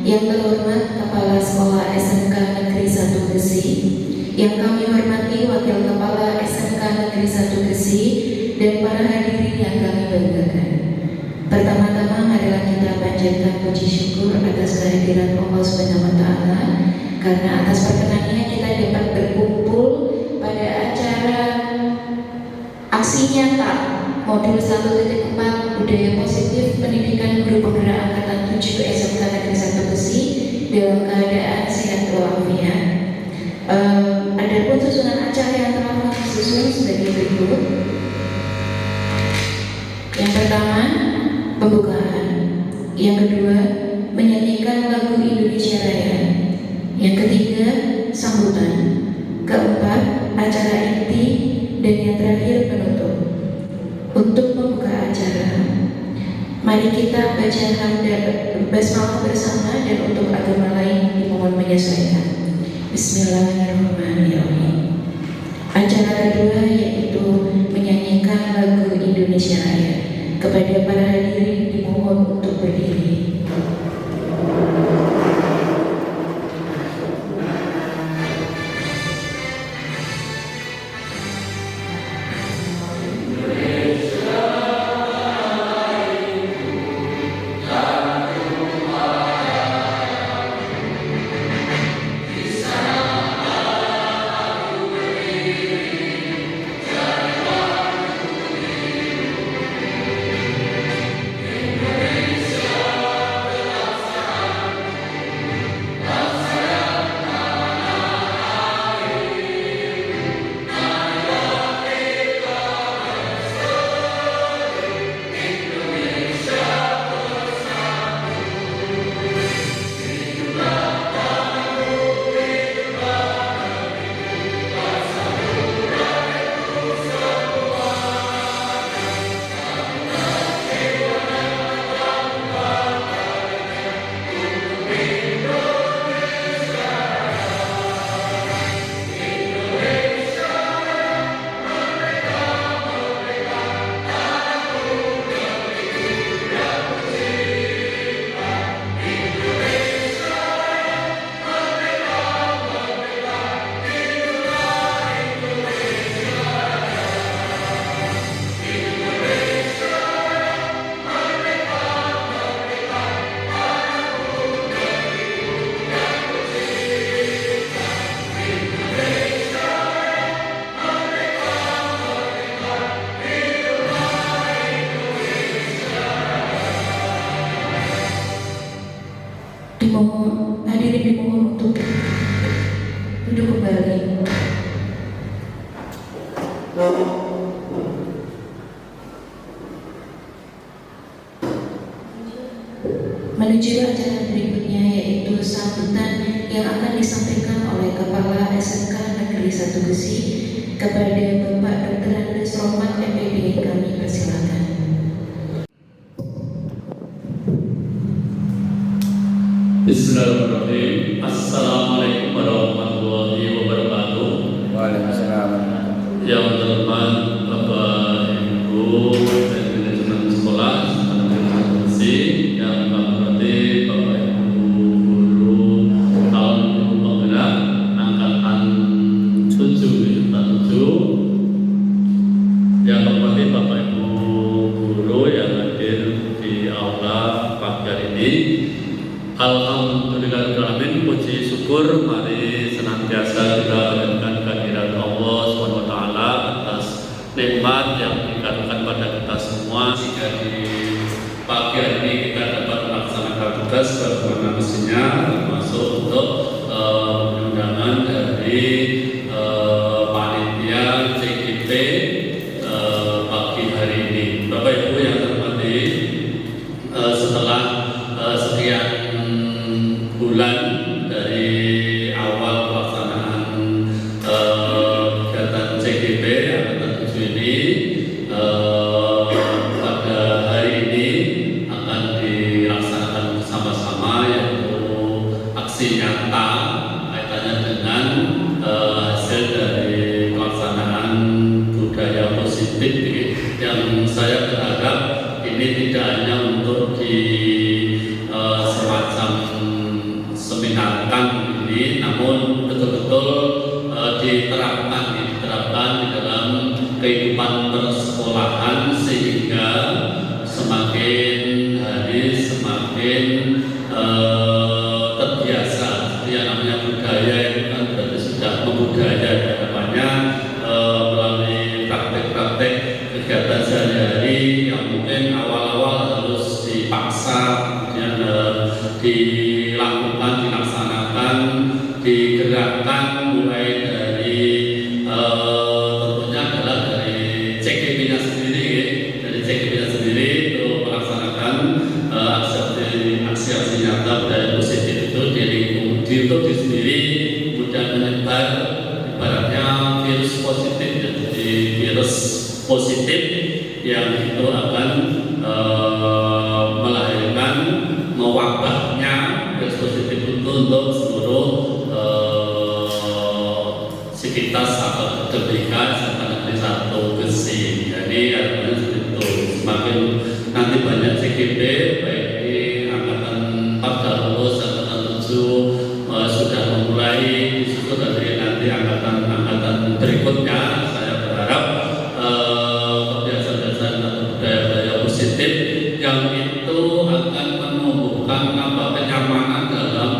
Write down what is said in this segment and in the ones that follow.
Yang terhormat Kepala Sekolah SMK Negeri 1 Gresik, yang kami hormati Wakil Kepala SMK Negeri 1 Gresik, dan para hadirin yang kami banggakan. Pertama-tama marilah kita panjatkan puji syukur atas kehadiran Allah SWT, karena atas perkenannya kita dapat berkumpul pada acara aksi nyata modul 1.4 budaya positif pendidikan guru penggerak angkatan 7 SMK Negeri 1 Gresik dalam keadaan sehat walafiat. Adapun susunan acara yang telah kami susun sebagai berikut. Yang pertama, pembukaan. Yang kedua, menyanyikan lagu Indonesia Raya. Yang ketiga, sambutan. Keempat, acara inti. Dan yang terakhir, penutup. Untuk membuka acara, mari kita baca hamdalah basmalah bersama, dan untuk agama lain dimohon menyesuaikan. Bismillahirrahmanirrahim. Acara kedua yaitu menyanyikan lagu Indonesia Raya. Kepada para hadirin dimohon untuk berdiri. Hadirin dimohon untuk duduk kembali. Menuju acara berikutnya yaitu sambutan yang akan disampaikan oleh Kepala SMK Negeri 1 Gresik kepada Bapak Dr. Andes Rohmat MPD. Kami persilakan. Bismillahirrahmanirrahim. Assalamualaikum warahmatullahi wabarakatuh. Waalaikumsalam. Yang terhormat Bapak Ibu dan manajemen sekolah Gresik, yang kami hormati Bapak Ibu guru tahun penggerak angkatan 7 yang kami hormati Bapak Ibu guru yang hadir di aula pagi hari ini. Alhamdulillahirrahmanirrahim, puji syukur mari senantiasa kita panjatkan kehadirat Allah SWT atas nikmat yang diberikan pada kita semua, sehingga di pagi hari ini kita dapat melaksanakan tugas sebagaimana mestinya, termasuk untuk undangan dari panitia CGP pagi hari ini. Bapak Ibu yang terhormati, setelah sekian bulan dari awal pelaksanaan kegiatan CGP angkatan 7 ini, pada hari ini akan dilaksanakan bersama-sama, yaitu aksi nyata kaitannya dengan hasil dari pelaksanaan budaya positif, yang saya berharap ini tidak hanya untuk di semacam namun betul-betul diterapkan di dalam kehidupan persekolahan sehingga semakin hari semakin terbiasa. Yang namanya budaya itu kan berarti sudah membudaya harapannya melalui praktek-praktek kegiatan sehari-hari yang mungkin awal-awal harus dipaksa, kemudian dilaksanakan, digerakkan mulai dari tentunya adalah dari CGP-nya sendiri, itu melaksanakan aksi-aksi nyata budaya positif itu di lingkungan di sendiri, kemudian menyebar ibaratnya virus positif, jadi virus positif yang itu akan melahirkan mewabahnya virus positif itu untuk seluruh sivitas atau Merdeka SMA Negeri 1 Gresik. Jadi harapannya seperti itu, semakin nanti banyak CGP baik di angkatan 4 dan lulus, angkatan 7 sudah memulai disusul dari nanti angkatan berikutnya. Saya berharap kebiasaan-kebiasaan atau budaya-budaya positif yang itu akan menumbuhkan kenyamanan dalam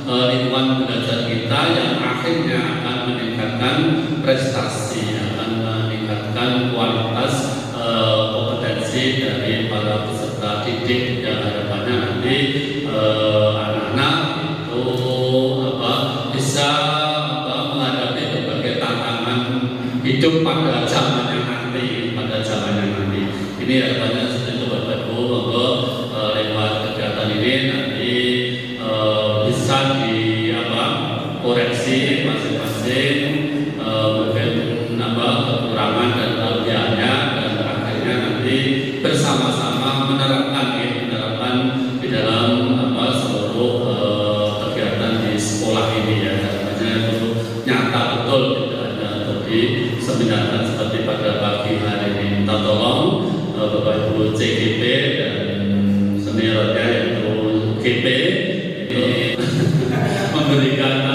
lingkungan belajar kita, yang akhirnya akan meningkatkan prestasi, akan meningkatkan kualitas kompetensi dari para peserta didik, yang harapannya nanti anak-anak itu bisa menghadapi berbagai tantangan hidup pada zamannya nanti. Ini harapannya seperti itu Bapak Ibu, monggo lewat kegiatan ini nanti bisa koreksi masing-masing mungkin kekurangan dan kelebihannya, dan akhirnya nanti bersama-sama menerapkan di dalam seluruh kegiatan di sekolah ini ya. Harapannya itu nyata betul, tidak hanya untuk di seminar seperti pada pagi hari ini. Minta tolong Bapak Ibu CGP dan seniornya yaitu GP ini memberikan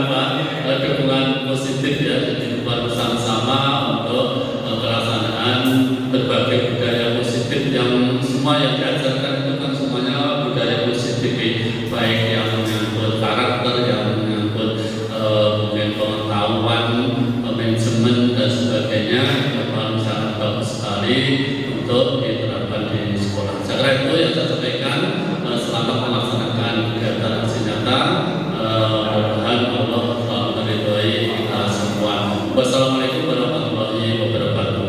dukungan positif ya, jadi bersama-sama untuk pelaksanaan berbagai budaya positif yang semua yang diajarkan itu kan semuanya budaya positif, baik yang menyangkut karakter, yang menyangkut mungkin pengetahuan, manajemen dan sebagainya, yang sangat bagus sekali untuk diterapkan di sekolah. Saya kira itu yang saya sampaikan. Selamat melaksanakan kegiatan aksi nyata. Mudah-mudahan Allah selalu meridhoi kita semua. Wassalamualaikum warahmatullahi wabarakatuh.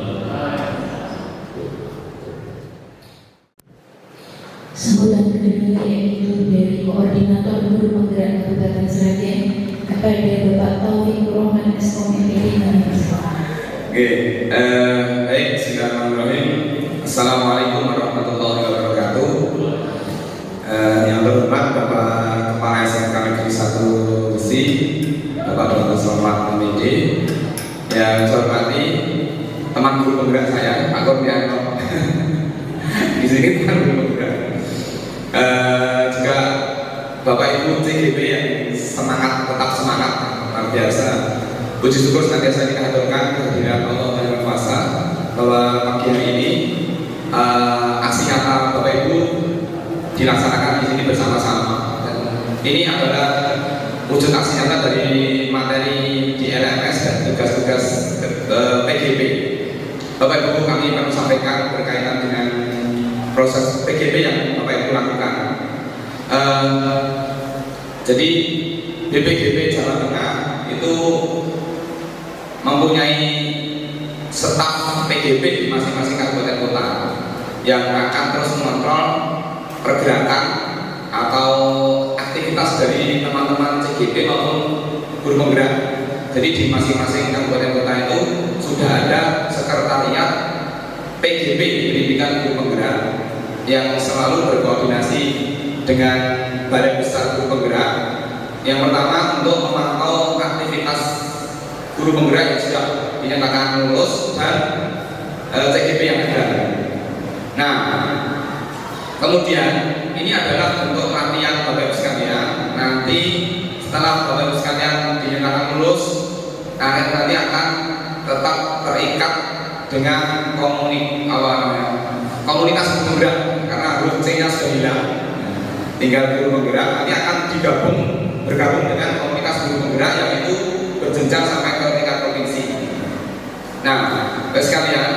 Sambutan kedua yaitu dari Koordinator Guru Penggerak Kabupaten Sragen kepada Bapak Taufik Rohman Eskom MPD Oke, baik, bismillahirrahmanirrahim. Assalamualaikum warahmatullahi wabarakatuh. Yang terhormat Bapak Kepala SMK Negeri 1 Gresik, Bapak Dr. Selamat MPD. Yang saya hormati teman guru penggerak saya, Pak Kurnianto. Di sini teman guru penggerak. Juga Bapak Ibu CGP yang tetap semangat, luar biasa. Puji syukur senantiasa kita haturkan kehadiran Allah Yang Maha Kuasa bahwa pagi hari ini aksi nyata Bapak Ibu dilaksanakan di sini bersama-sama. Dan ini adalah wujud aksi nyata dari materi di LMS dan tugas-tugas PGP. Bapak Ibu, kami akan sampaikan berkaitan dengan proses PGP yang Bapak Ibu lakukan. Jadi BPGP Jawa Tengah itu mempunyai staf PGP di masing-masing kabupaten kota yang akan terus mengontrol pergerakan atau aktivitas dari teman-teman CGP maupun guru penggerak. Jadi di masing-masing kabupaten kota itu sudah ada sekretariat PGP pendidikan guru penggerak yang selalu berkoordinasi dengan Balai Besar Guru Penggerak. Yang pertama untuk memantau aktivitas guru penggerak yang sudah dinyatakan lulus dan CGP yang ada. Nah, kemudian ini adalah untuk latihan Bapak Ibu sekalian. Nanti setelah Bapak Ibu sekalian dinyatakan nanti akan tetap terikat dengan komunitas penggerak, karena huruf C-nya sudah hilang, tinggal guru penggerak. Nanti akan bergabung dengan komunitas guru penggerak yang itu berjenjang sampai ke tingkat provinsi. Nah, sekalian,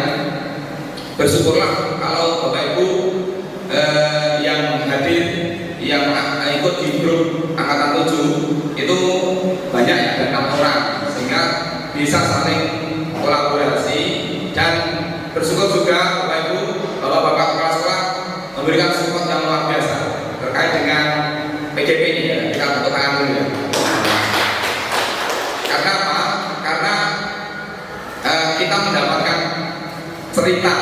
bersyukurlah kalau Bapak Ibu yang hadir, yang ikut di grup angkatan 7 itu banyak ya, ada 6 orang, sehingga bisa saling kolaborasi. Dan bersyukur juga Bapak Ibu, Bapak-bapak kepala sekolah memberikan support yang luar biasa terkait dengan PGP ini ya. Kita tepuk tangan dulu ya. Karena apa? Karena kita mendapatkan cerita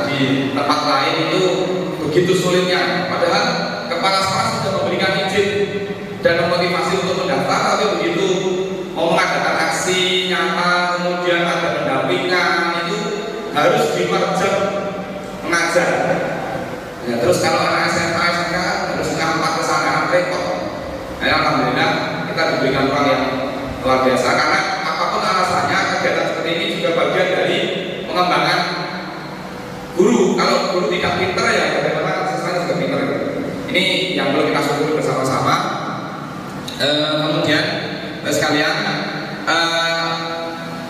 di tempat lain itu begitu sulitnya, padahal kepala sekolah sudah memberikan izin dan memotivasi untuk mendaftar, tapi begitu mau mengadakan aksi nyata, kemudian ada pendampingan, itu harus dimerjak mengajar. Ya, terus kalau anak SMA, SMK harus ngampak ke sana, repot. Nah, alhamdulillah kita diberikan ruang yang luar biasa, karena apapun alasannya kegiatan seperti ini juga bagian dari pengembangan guru. Kalau guru tidak pinter ya bagaimana siswanya juga pinter. Ini yang perlu kita syukuri bersama-sama. Kemudian sekalian,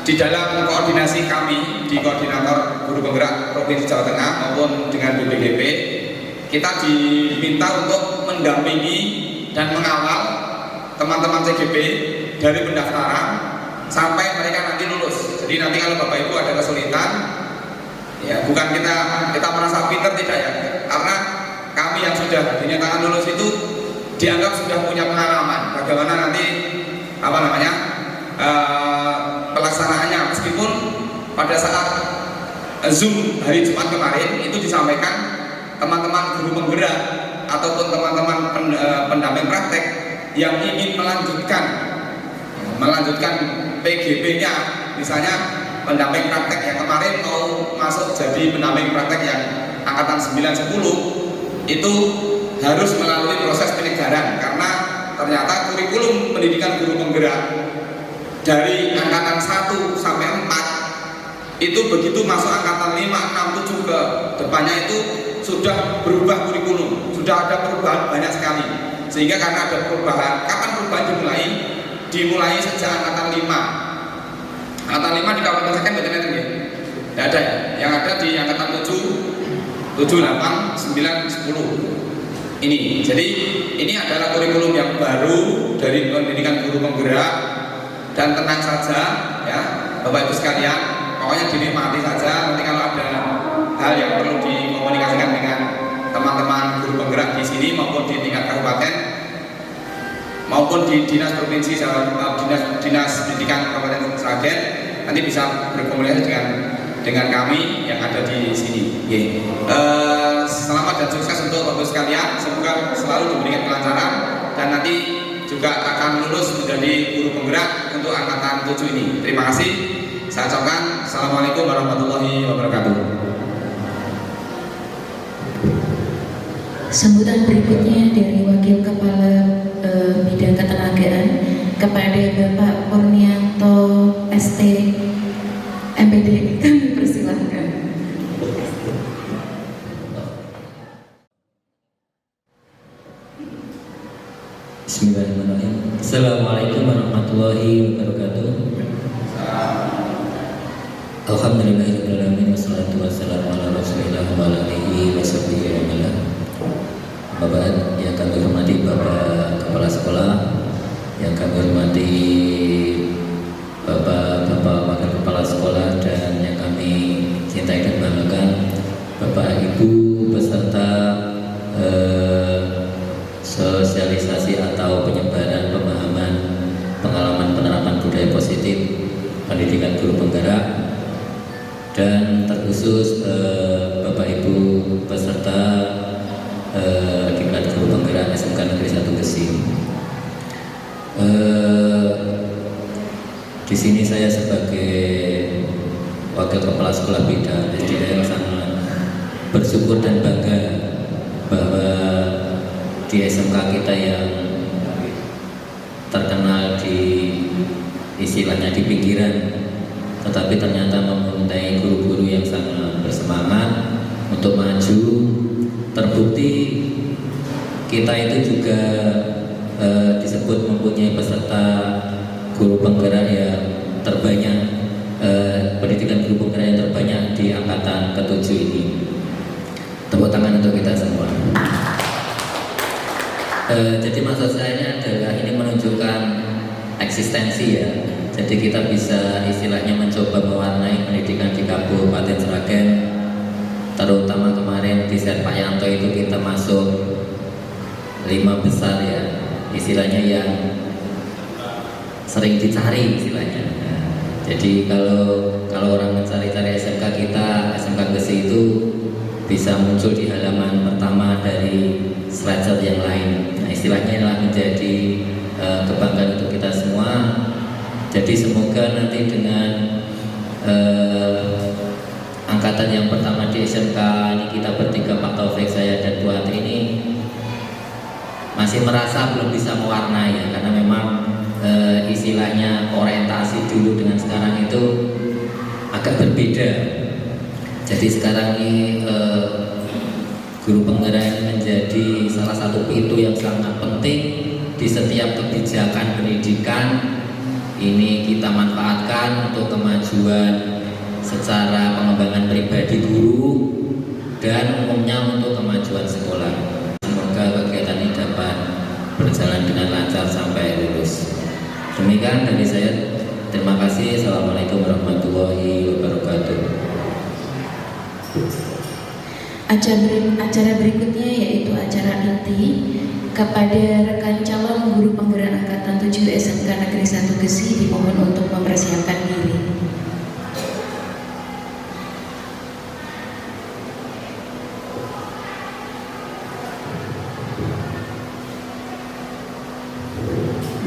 di dalam koordinasi kami di koordinator guru penggerak Provinsi Jawa Tengah maupun dengan BPGP, kita diminta untuk mendampingi dan mengawal teman-teman CGP dari pendaftaran sampai mereka nanti lulus. Jadi nanti kalau Bapak Ibu ada kesulitan, ya bukan kita merasa pinter, tidak ya, karena kami yang sudah dinyatakan lulus itu dianggap sudah punya pengalaman bagaimana nanti pelaksanaannya, meskipun pada saat Zoom hari Jumat kemarin itu disampaikan teman-teman guru penggerak ataupun teman-teman pendamping praktek yang ingin melanjutkan PGP-nya, misalnya pendamping praktek yang kemarin mau masuk jadi pendamping praktek yang angkatan 9-10 itu harus melalui proses penyegaran, karena ternyata kurikulum pendidikan guru penggerak dari angkatan 1 sampai 4 itu begitu masuk angkatan 5, 6, 7 ke depannya itu sudah berubah kurikulum, sudah ada perubahan banyak sekali. Sehingga karena ada perubahan, kapan perubahan dimulai sejak angkatan 5. Angkatan 5 di Kabupaten Sragen betul-betul ya? Tidak ada ya? Yang ada di angkatan 7, 8, 9, 10 ini. Jadi ini adalah kurikulum yang baru dari pendidikan guru penggerak, dan tenang saja ya Bapak Ibu sekalian, pokoknya dinikmati saja. Nanti kalau ada hal yang perlu dikomunikasikan dengan teman-teman guru penggerak di sini maupun di tingkat kabupaten maupun di dinas provinsi, dinas pendidikan Kabupaten Sragen, nanti bisa berkomunikasi dengan kami yang ada di sini. Selamat dan sukses untuk Bapak Ibu sekalian. Semoga selalu diberikan kelancaran dan nanti juga akan lulus menjadi guru penggerak untuk angkatan 7 ini. Terima kasih. Saya ucapkan Assalamualaikum warahmatullahi wabarakatuh. Sambutan berikutnya dari Wakil Kepala Bidang Ketenagaan kepada Bapak Purnianto ST MPD, kami persilahkan. Bismillahirrahmanirrahim. Assalamualaikum warahmatullahi wabarakatuh. Alhamdulillahirrahmanirrahim. Wassalatu wassalamu ala rasulillah wa ala alihi wa sahbihi wa man Bapak yang kami hormati Bapak Kepala Sekolah, yang kami hormati Bapak Wakil Kepala Sekolah, dan yang kami cintai dan banggakan Bapak Ibu beserta sosialisasi atau penyebaran pemahaman pengalaman penerapan budaya positif pendidikan guru penggerak, dan terkhusus Bapak Ibu peserta Diklat Guru Penggerak SMK Negeri 1 Gresik. Di sini saya sebagai Wakil Kepala Sekolah Bidang SDM sangat bersyukur dan bangga bahwa di SMK kita yang terkenal di istilahnya di pinggiran, tetapi ternyata mempunyai guru-guru yang sangat bersemangat untuk maju. Terbukti kita itu juga disebut mempunyai peserta guru penggerak yang terbanyak, pendidikan guru penggerak yang terbanyak di angkatan ke-7 ini. Tepuk tangan untuk kita semua. Jadi maksud saya ini adalah ini menunjukkan eksistensi ya. Jadi kita bisa istilahnya mencoba mewarnai pendidikan di Kabupaten Sragen. Terutama kemarin di Pak Yanto itu kita masuk 5 besar ya, istilahnya yang sering dicari istilahnya. Nah, jadi kalau orang mencari-cari SMK kita, SMK Gesi itu bisa muncul di halaman pertama dari slide yang lain. Nah, istilahnya adalah menjadi kebanggaan untuk kita semua. Jadi semoga nanti dengan angkatan yang pertama di SMK ini kita bertiga, Pak Taufik, saya dan Bu Hati ini masih merasa belum bisa mewarnai ya, karena memang istilahnya orientasi dulu dengan sekarang itu agak berbeda. Jadi sekarang ini guru penggerak menjadi salah satu pintu yang sangat penting di setiap kebijakan pendidikan. Ini kita manfaatkan untuk kemajuan secara pengembangan pribadi guru dan umumnya untuk kemajuan sekolah. Semoga kegiatan ini dapat berjalan dengan lancar sampai lulus. Demikian dari saya. Terima kasih. Assalamualaikum warahmatullahi wabarakatuh. Acara berikutnya yaitu acara inti kepada rekan calon guru penggerak angkatan 7 SMK Negeri 1 Gesi dimohon untuk mempersiapkan diri.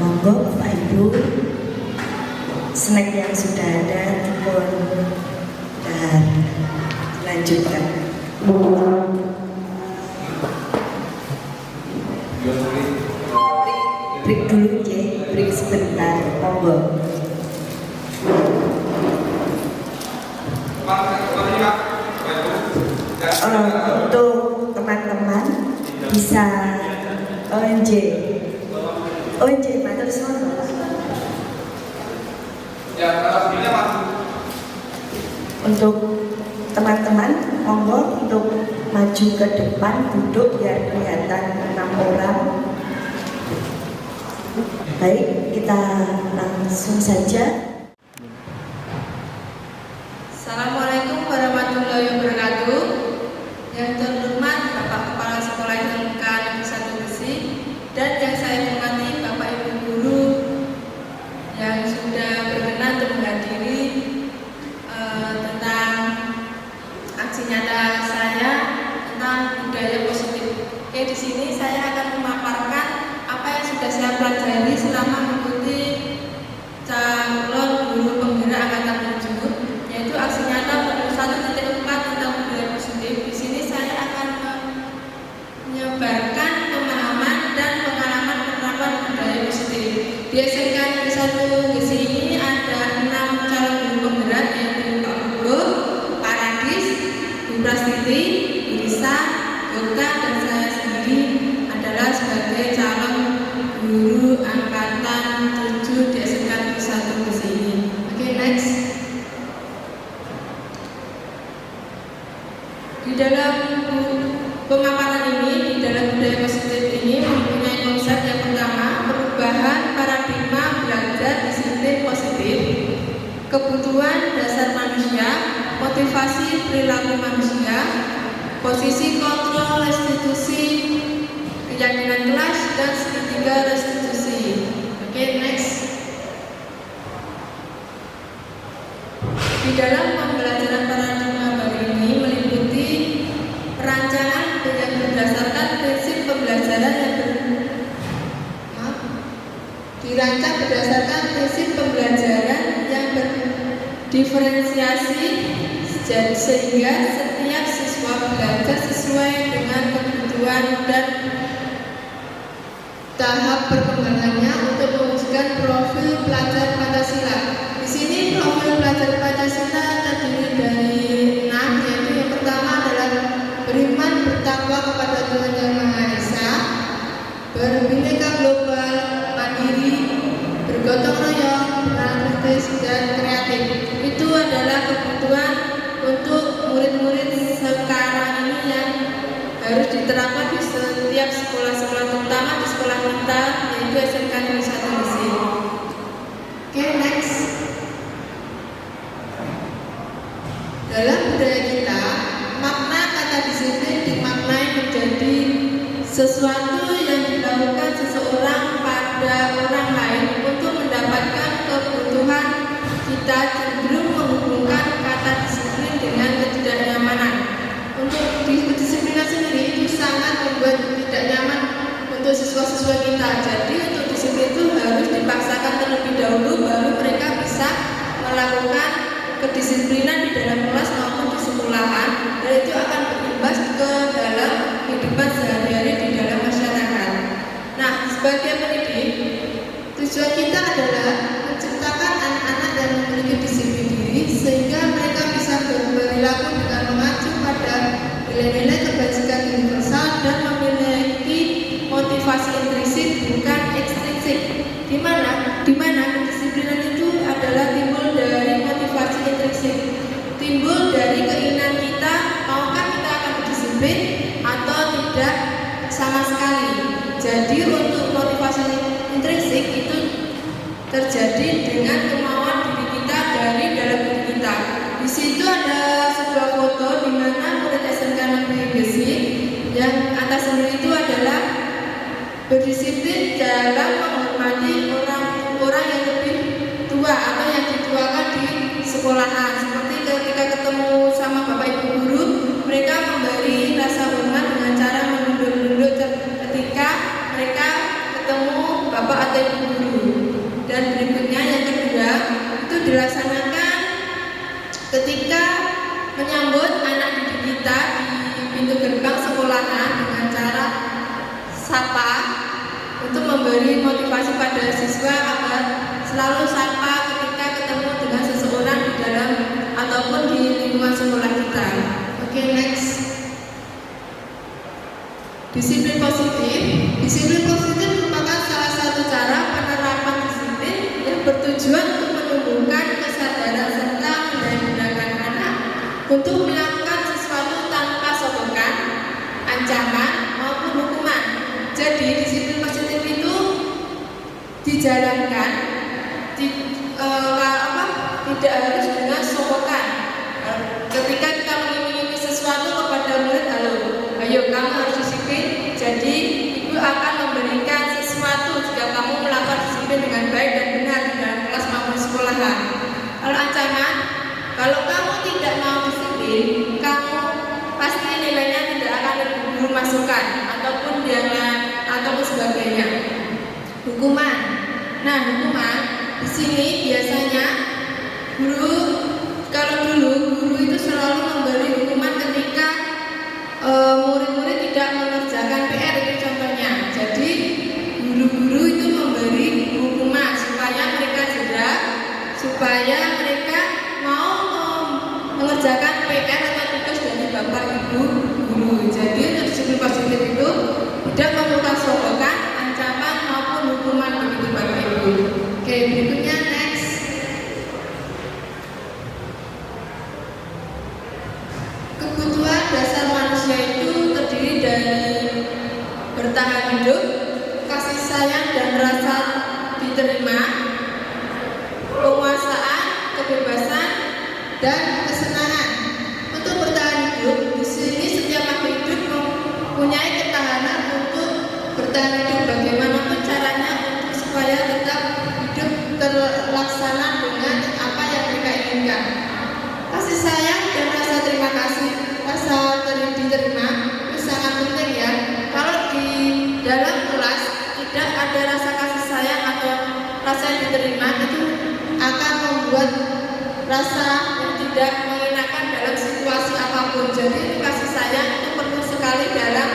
Monggo Bapak Ibu, snack yang sudah ada dipun dan lanjutkan. Break dulu ya, break sebentar. Monggo. Untuk teman-teman bisa ONJ, matur suwun. Untuk teman-teman, monggo untuk maju ke depan, duduk biar kelihatan 6 orang. Baik, kita langsung saja. Assalamualaikum warahmatullahi wabarakatuh. Yang terhormat Bapak Kepala Sekolah SMK Negeri 1 Gesi dan yang saya hormati Bapak Ibu guru yang sudah berkenan untuk menghadiri tentang aksi nyata saya tentang budaya positif. Oke, di sini saya akan memaparkan apa yang sudah saya pelajari selama mengikuti calon guru penggerak angkatan 7, yaitu aksi nyata 1.4 tentang budaya positif. Di sini saya akan menyebarkan pemahaman dan pengalaman penerapan budaya positif. Di SMK Negeri 1 Gesi ini ada 6 calon guru penggerak, yaitu Pak Hugo, Pak Radis, Bu Prastiti, Bu Lisa, Yoga, dan saya sendiri adalah sebagai calon guru angkatan 7 di SMK Negeri 1 Gesi ini. Oke, next. Di dalam pemaparan ini, di dalam budaya positif ini mempunyai konsep yang pertama, perubahan paradigma belajar disiplin positif, kebutuhan dasar manusia, motivasi perilaku manusia, posisi kontrol restitusi, keyakinan kelas, dan segitiga restitusi. Oke, next. Di dalam pembelajaran paradigma baru ini meliputi perancangan yang berdasarkan prinsip pembelajaran dirancang berdasarkan prinsip pembelajaran yang berdiferensiasi sehingga setiap siswa belajar sesuai dengan kebutuhan dan tahap perkembangannya untuk mewujudkan profil pelajar Pancasila artis dan kreatif. Itu adalah kebutuhan untuk murid-murid sekarang ini yang harus diterapkan di setiap sekolah-sekolah, terutama di sekolah kita, yaitu SMK Negeri 1 Gresik. Oke, next. Dalam budaya kita, makna kata disiplin dimaknai menjadi sesuatu yang dilakukan seseorang pada orang lain untuk mendapatkan kebutuhan. Kita cenderung menghubungkan kata disiplin dengan ketidaknyamanan. Untuk kedisiplinan sendiri itu sangat membuat tidak nyaman untuk siswa-siswa kita. Jadi untuk disiplin itu harus dipaksakan terlebih dahulu baru mereka bisa melakukan kedisiplinan di dalam kelas maupun di sekolahan, dan itu akan berimbas ke dalam kehidupan sehari-hari di dalam masyarakat. Nah, sebagai pendidik, tujuan kita adalah menciptakan anak-anak yang memiliki disiplin diri sehingga mereka bisa berperilaku dengan mengacu pada nilai-nilai kebajikan universal dan memiliki motivasi intrinsik bukan ekstrinsik. Di mana kedisiplinan itu adalah timbul dari motivasi intrinsik, timbul dari keinginan kita, maukah kita akan berdisiplin atau tidak sama sekali. Jadi untuk motivasi intrinsik itu terjadi dengan kemauan diri kita dari dalam diri kita. Di situ ada sebuah foto di mana murid SMK Negeri Gresik yang atas sendiri itu adalah berdisiplin dalam menghormati orang yang lebih tua atau yang dituakan di sekolahan. Seperti ketika ketemu sama bapak ibu guru, mereka memberi rasa hormat dengan cara menunduk-nunduk ketika mereka ketemu bapak atau ibu guru. Dan berikutnya yang kedua itu dilaksanakan ketika menyambut anak didik kita di pintu gerbang sekolahan dengan cara sapa, untuk memberi motivasi pada siswa agar selalu sapa ketika ketemu dengan seseorang di dalam ataupun di lingkungan sekolah kita. Oke, next. Disiplin positif merupakan salah satu cara penerapan disiplin yang bertujuan untuk menumbuhkan kesadaran serta mengendalikan anak untuk melakukan sesuatu tanpa sokongan, ancaman maupun hukuman. Jadi disiplin positif itu dijalankan tidak harus dengan sokongan. Ketika kita mengiming-imingi sesuatu kepada murid, ayo kamu harus disiplin, jadi ibu akan memberikan sesuatu jika kamu melakukan disiplin dengan baik dan benar di dalam kelas maupun sekolahan. Kalau ancaman, kalau kamu tidak mau disiplin, kamu pasti nilainya tidak akan guru masukkan ataupun yang lain ataupun sebagainya. Hukuman. Nah, hukuman di sini biasanya kalau dulu guru itu selalu memberi hukuman ketika murid-murid tidak mengerjakan PR, itu contohnya. Jadi guru-guru itu memberi hukuman supaya mereka jeda, supaya mereka mau mengerjakan PR atau tugas dari bapak ibu guru. Jadi untuk disiplin positif itu tidak memerlukan sokongan, ancaman maupun hukuman begitu bapak ibu. Oke, berikutnya next. Kebutuhan dasar manusia itu terdiri dari bertahan hidup, kasih sayang dan rasa diterima, penguasaan, kebebasan, dan kesenangan. Untuk bertahan hidup, di sini setiap makhluk hidup mempunyai ketahanan untuk bertahan hidup. Bagaimanapun caranya untuk supaya tetap hidup terlaksana dengan apa yang mereka inginkan. Kasih sayang dan rasa terima kasih, rasa diterima itu sangat penting ya. Kalau di dalam kelas tidak ada rasa kasih sayang atau rasa diterima, itu akan membuat rasa yang tidak mengenakan dalam situasi apapun. Jadi kasih sayang itu perlu sekali dalam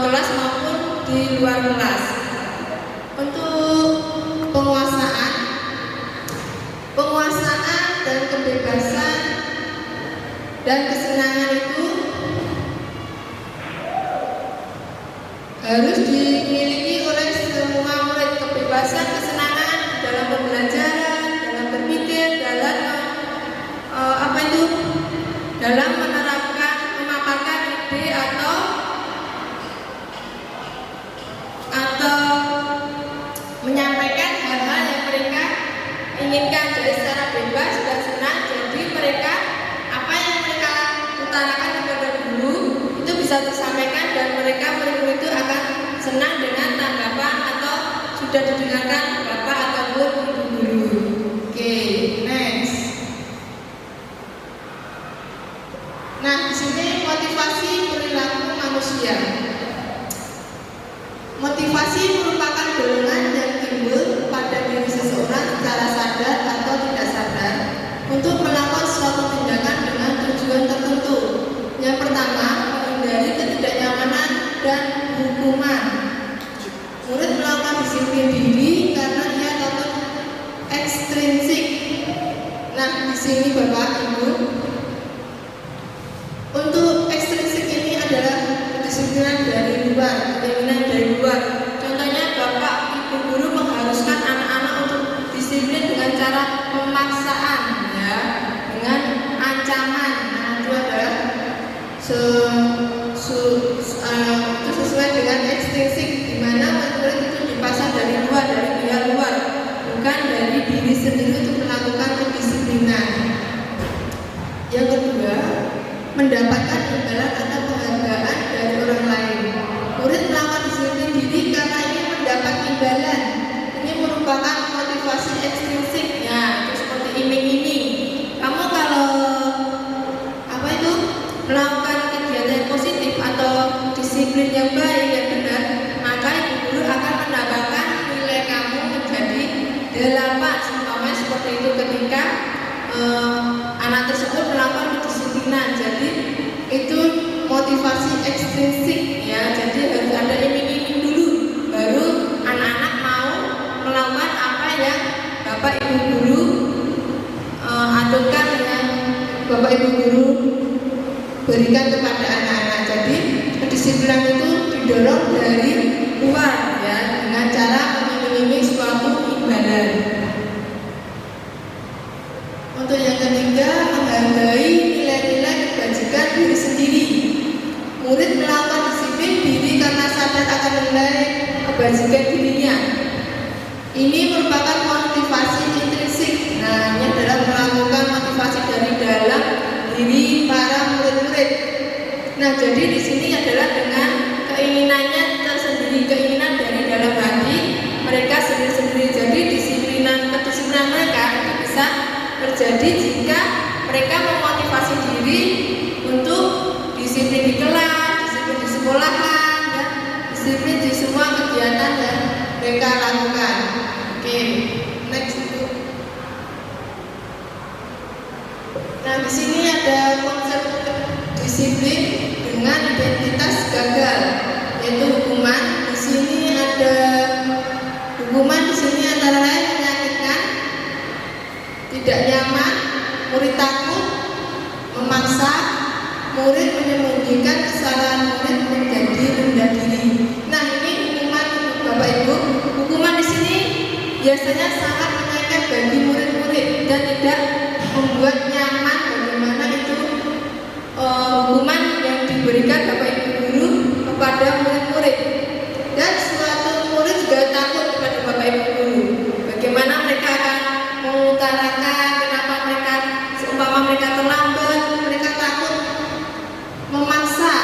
kelas maupun di luar kelas. Untuk penguasaan dan kebebasan dan kesenangan itu harus dimiliki oleh semua murid. Kebebasan, kesenangan dalam pembelajaran, dalam memaparkan ide atau menyampaikan hal-hal yang mereka inginkan. Jadi secara bebas dan senang. Jadi mereka apa yang mereka utarakan kepada guru itu bisa disampaikan dan mereka murid-murid itu akan senang dengan tanggapan atau sudah didengarkan bapak ataupun ibu guru. Oke, next. Nah, di sini motivasi perilaku manusia. Motivasi merupakan dorongan yang timbul pada diri seseorang secara sadar atau tidak sadar untuk melakukan suatu tindakan dengan tujuan tertentu. Yang pertama, menghindari ketidaknyamanan dan hukuman. Murid melakukan disiplin diri karena ia takut ekstrinsik. Nah, di sini Bapak Ibu, untuk ekstrinsik ini adalah kedisiplinan dari luar, keinginan dari luar. Contohnya Bapak Ibu guru mengharuskan anak-anak untuk disiplin dengan cara pemaksaan, ya, dengan ancaman. Nah, itu adalah sesuai dengan ekstrinsik, di mana murid itu dipasang dari luar, dari pihak luar, bukan dari diri sendiri untuk melakukan kedisiplinan. Yang kedua, mendapatkan imbalan atau penghargaan dari orang lain. Murid melakukan disiplin diri karena ingin mendapat imbalan. Ini merupakan motivasi ekstrinsik. Itu seperti iming-iming. Kamu kalau melakukan kegiatan yang positif atau disiplin yang baik, yang benar, maka ibu guru akan menambahkan nilai kamu menjadi 8. Seumpamanya seperti itu ketika anak tersebut melakukan kedisiplinan. Jadi itu motivasi ekstrinsik, ya. Jadi harus ada iming-iming dulu, baru anak-anak mau melakukan apa yang bapak ibu guru aturkan, yang bapak ibu guru berikan kepada anak-anak. Jadi kedisiplinan itu didorong dari luar, ya, dengan cara mengiming-iming suatu imbalan. Untuk yang ketiga, menghargai nilai-nilai kebajikan diri sendiri. Murid melakukan disiplin diri karena sadar akan nilai kebajikan dirinya. Ini merupakan motivasi intrinsik. Nah, ini adalah melakukan motivasi dari dalam diri para murid-murid. Nah, jadi di sini adalah dengan keinginannya tersendiri, keinginan dari dalam hati mereka sendiri-sendiri. Jadi kedisiplinan mereka itu bisa terjadi jika mereka memotivasi diri untuk disiplin di kelas, disiplin di sekolahan, dan disiplin di semua kegiatan yang mereka lakukan. Oke, next. Nah, di sini ada konsep disiplin dengan identitas gagal, yaitu hukuman. Di sini ada hukuman, di sini antara lain menyakitkan, tidak nyaman, murid takut, memaksa, murid menyembunyikan kesalahan murid menjadi rendah diri. Nah, ini hukuman Bapak Ibu. Hukuman di sini biasanya sangat menyakitkan bagi murid-murid dan tidak membuat nyaman. Bagaimana itu hukuman yang diberikan Bapak Ibu guru kepada murid-murid, dan suatu murid juga takut kepada Bapak Ibu guru. Bagaimana mereka akan mengutarakan kenapa mereka, seumpama mereka terlambat, mereka takut, memaksa,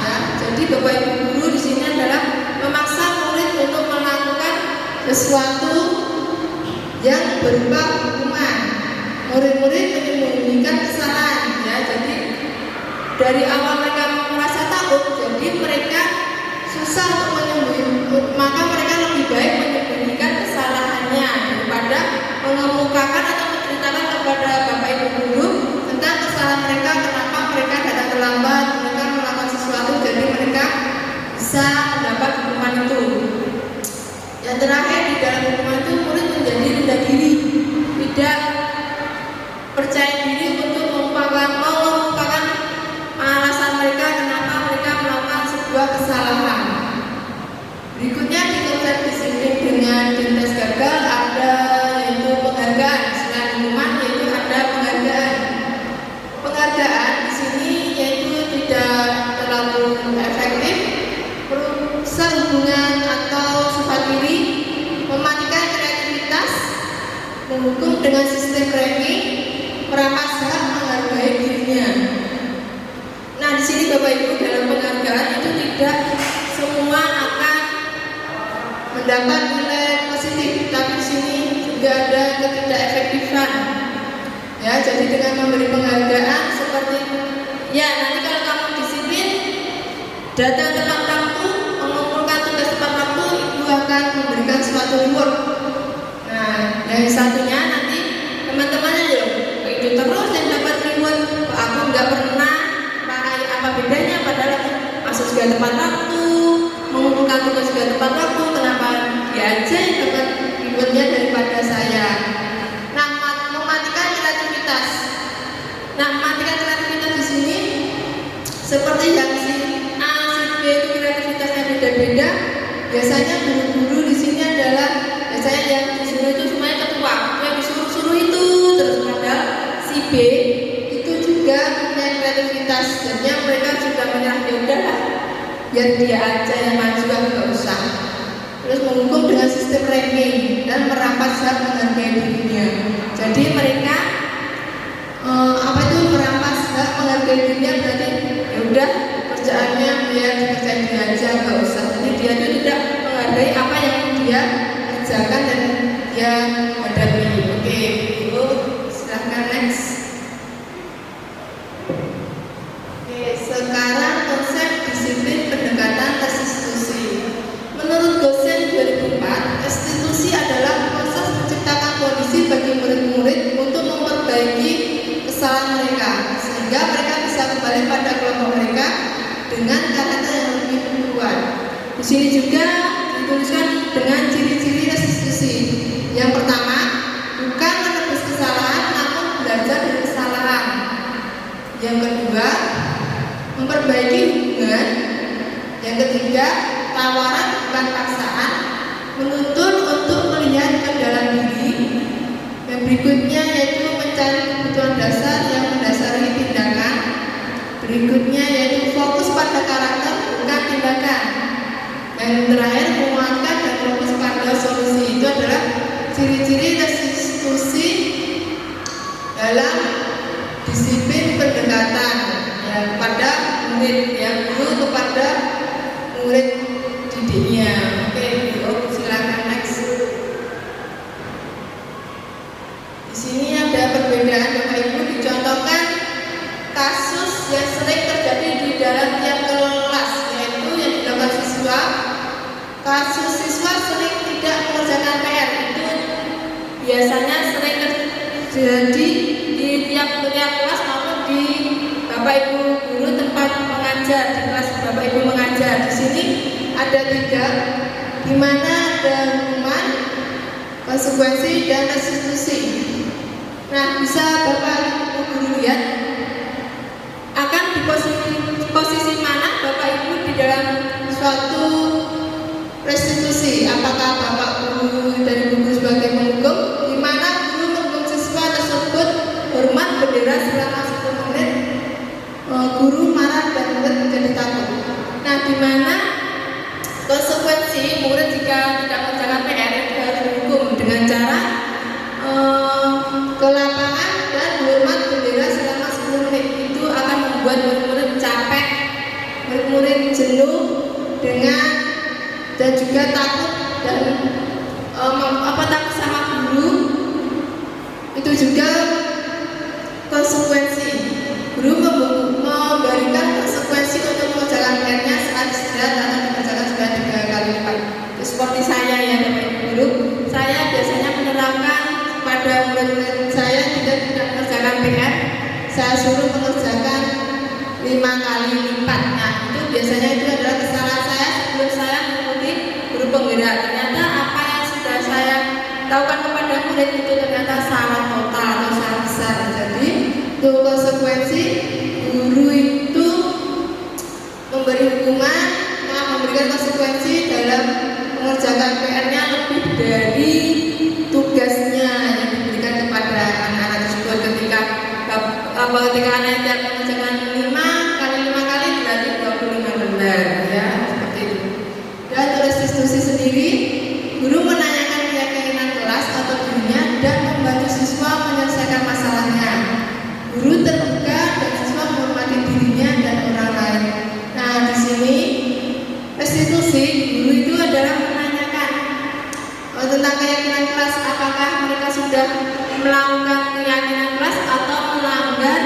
ya. Jadi Bapak Ibu guru di sini adalah memaksa murid untuk melakukan sesuatu yang berupa hukuman. Murid-murid menyembunyikan kesalahan, ya. Jadi dari awal mereka merasa takut, jadi mereka susah untuk menyembunyikan, maka mereka lebih baik menyembunyikan kesalahannya daripada mengemukakan atau menceritakan kepada Bapak Ibu guru tentang kesalahan mereka, kenapa mereka datang terlambat, mereka melakukan sesuatu, jadi mereka bisa mendapat hukuman itu. Yang terakhir, di dalam hukuman itu murid menjadi rendah diri, tidak percaya diri untuk mengungkapkan alasan mereka kenapa mereka melakukan sebuah kesalahan. Berikutnya di konsep disiplin dengan identitas gagal ada yaitu penghargaan. Selain hukuman, yaitu ada penghargaan. menghukum dengan sistem ranking, merampas hak menghargai dirinya. Nah, di sini Bapak Ibu dalam penghargaan itu tidak semua akan mendapat nilai positif, tapi di sini juga ada ketidakefektifan. Ya, jadi dengan memberi penghargaan seperti ya nanti kalau kamu disiplin, datang tepat waktu, mengumpulkan tugas tepat waktu, ibu akan memberikan suatu reward. Nah, yang satunya nanti teman-temannya loh, itu terus yang dapat reward. Aku nggak pernah apa bedanya, padahal aku masuk juga tepat waktu, mengumpulkan tugas juga tepat waktu, kenapa dia aja yang dapat rewardnya daripada saya. Nah, mematikan kreativitas. Nah, mematikan kreativitas di sini seperti yang si A, si B itu kreativitasnya beda-beda. Biasanya guru-guru di sini adalah biasanya yang disuruh itu semuanya ketua, yang disuruh-suruh itu terus, padahal si B itu juga punya kreativitas, jadinya mereka sudah menyerah, ya udah biar dia aja yang maju, nggak usah. Terus menghukum dengan sistem ranking dan merampas hak menghargai dirinya. Jadi mereka merampas hak menghargai dirinya, berarti ya udah kerjaannya biar dikerjain dia aja, nggak usah. Jadi dia itu tidak menghargai apa yang dia kerjakan dan dia hadapi. Oke, Ibu silahkan next. Oke, sekarang konsep disiplin pendekatan restitusi. Menurut dosen 2004, restitusi adalah proses menciptakan kondisi bagi murid-murid untuk memperbaiki kesalahan mereka, sehingga mereka bisa kembali pada kelompok mereka dengan karakter yang lebih kuat. Di sini juga dituliskan dengan ciri-ciri restitusi. Yang pertama, bukan menebus kesalahan, namun belajar dari kesalahan. Yang kedua, memperbaiki hubungan. Yang ketiga, tawaran bukan paksaan, menuntun untuk melihat ke dalam diri. Yang berikutnya yaitu mencari kebutuhan dasar yang mendasari tindakan. Berikutnya yaitu fokus pada karakter bukan tindakan. Yang terakhir, menguatkan dan fokus pada solusi. Itu adalah ciri-ciri restitusi dalam disiplin pendekatan ya, pada murid, ya, guru kepada murid didiknya. Oke, Bu, silakan next. Di sini ada perbedaan Bapak Ibu, dicontohkan kasus yang sering terjadi di dalam tiap kelas, yaitu yang dilakukan siswa. Kasus siswa sering tidak mengerjakan PR, itu biasanya sering terjadi di tiap kelas maupun di Bapak Ibu guru tempat mengajar, di kelas Bapak Ibu mengajar. Di sini ada 3, di mana ada hukuman, konsekuensi, dan restitusi. Nah, bisa Bapak Ibu guru lihat akan di posisi mana Bapak Ibu di dalam suatu restitusi. Apakah Bapak guru dan Ibu guru sebagai penghukum, di mana guru menghukum siswa tersebut hormat bendera selama 10 menit, guru marah dan murid menjadi takut. Nah, di mana konsekuensi murid jika tidak mengerjakan PR itu harus dihukum dengan cara ke lapangan dan hormat bendera selama 10 menit. Itu akan membuat murid-murid capek, murid-murid jenuh dengan dan juga takut dan takut sama guru. Itu juga konsekuensi. Guru memberikan konsekuensi untuk mengerjakan PR-nya saat istirahat atau dikerjakan sudah 3 kali lipat. Seperti saya ya Bapak Ibu guru, saya biasanya menerapkan pada murid-murid saya tidak mengerjakan PR, saya suruh mengerjakan 5 kali lipat. Nah, itu biasanya itu adalah kesalahan saya sebelum saya mengikuti guru penggerak. Ternyata apa yang sudah saya lakukan kepada murid itu ternyata salah total atau salah besar. Jadi itu konsekuensi. Guru itu memberi hukuman, memberikan konsekuensi dalam mengerjakan PR-nya lebih dari tugasnya yang diberikan kepada anak-anak tersebut. Ketika anak yang mengerjakan 5 kali 5 kali berarti 25 lembar, ya seperti itu. Dan restitusi sendiri, guru menanyakan keinginan kelas atau dirinya dan Guru terbuka dan siswa menghormati dirinya dan orang lain. Nah, di sini restitusi guru itu adalah menanyakan tentang keyakinan kelas, apakah mereka sudah melakukan keyakinan kelas atau melanggar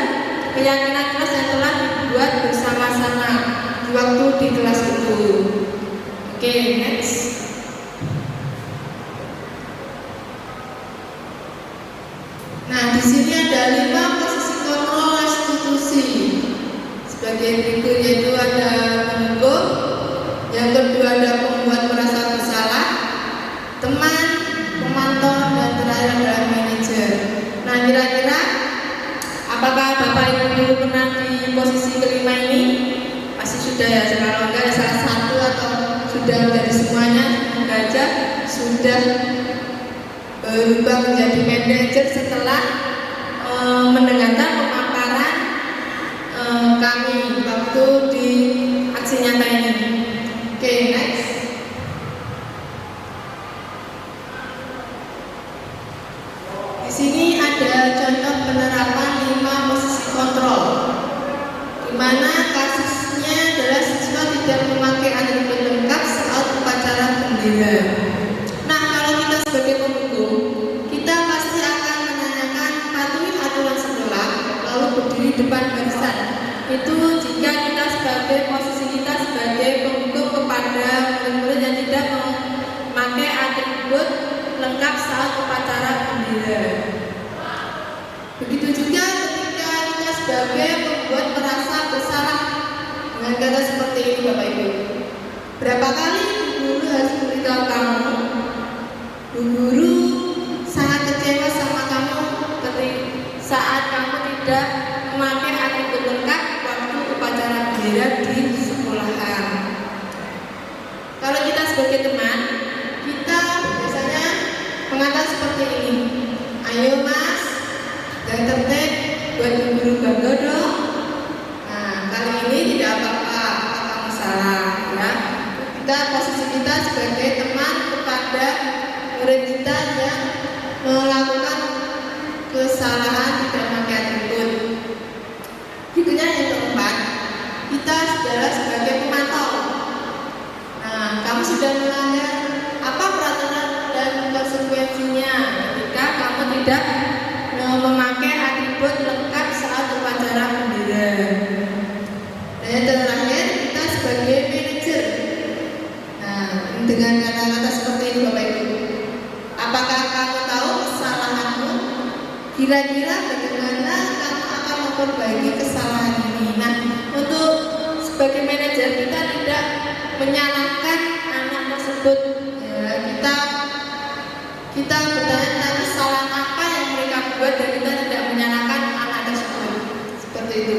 keyakinan kelas yang telah dibuat bersama-sama di waktu di kelas itu. Oke, next. Nah, di sini ada 5 posisi kontrol restitusi. Sebagai berikut, yaitu ada penghukum, yang kedua ada pembuat merasa bersalah, teman, pemantau, dan terakhir adalah manajer. Nah, kira-kira apakah Bapak Ibu pernah di posisi kelima ini? Pasti sudah ya. Kalau enggak salah satu atau sudah menjadi semuanya, semoga aja sudah berubah menjadi manajer setelah mendengarkan pemaparan kami waktu di aksi nyata ini. Oke, next. Di sini ada contoh penerapan 5 posisi kontrol, di mana kasusnya adalah siswa tidak memakai atribut lengkap saat upacara bendera. Nah, kalau kita sebagai penghukum, kita pasti akan menanyakan patuhi aturan sekolah, lalu berdiri depan barisan. Itu jika kita sebagai posisi kita sebagai penghukum kepada murid-murid yang tidak memakai atribut lengkap saat upacara bendera. Begitu juga ketika kita sebagai pembuat merasa bersalah dengan kata seperti ini, Bapak Ibu. Berapa kali guru harus memberitahu kamu, Bu Guru sangat kecewa sama kamu ketika saat kamu tidak memakai atribut lengkap waktu upacara bendera di sekolahan. Kalau kita sebagai teman, kita biasanya mengatakan seperti ini, ayo mas, jangan tertib, buat Bu Guru bangga dong. Nah, kali ini tidak apa-apa, kamu salah ya. Kita posisi kita sebagai teman kepada murid kita yang melakukan kesalahan tidak memakai atribut. Berikutnya yang keempat, kita adalah sebagai pemantau. Nah, kamu sudah melanggar apa peraturan dan konsekuensinya ketika kamu tidak memakai atribut lengkap saat upacara bendera. Dan yang terakhir, kita sebagai manajer. Nah, dengan kata-kata seperti ini, Bapak Ibu, apakah kamu tahu kesalahanmu? Kira-kira bagaimana kamu akan memperbaiki kesalahan ini? Nah, untuk sebagai manajer kita tidak menyalahkan anak tersebut. Ya, kita bertanya tentang kesalahan apa yang mereka buat dan kita tidak menyalahkan anak tersebut. Seperti itu.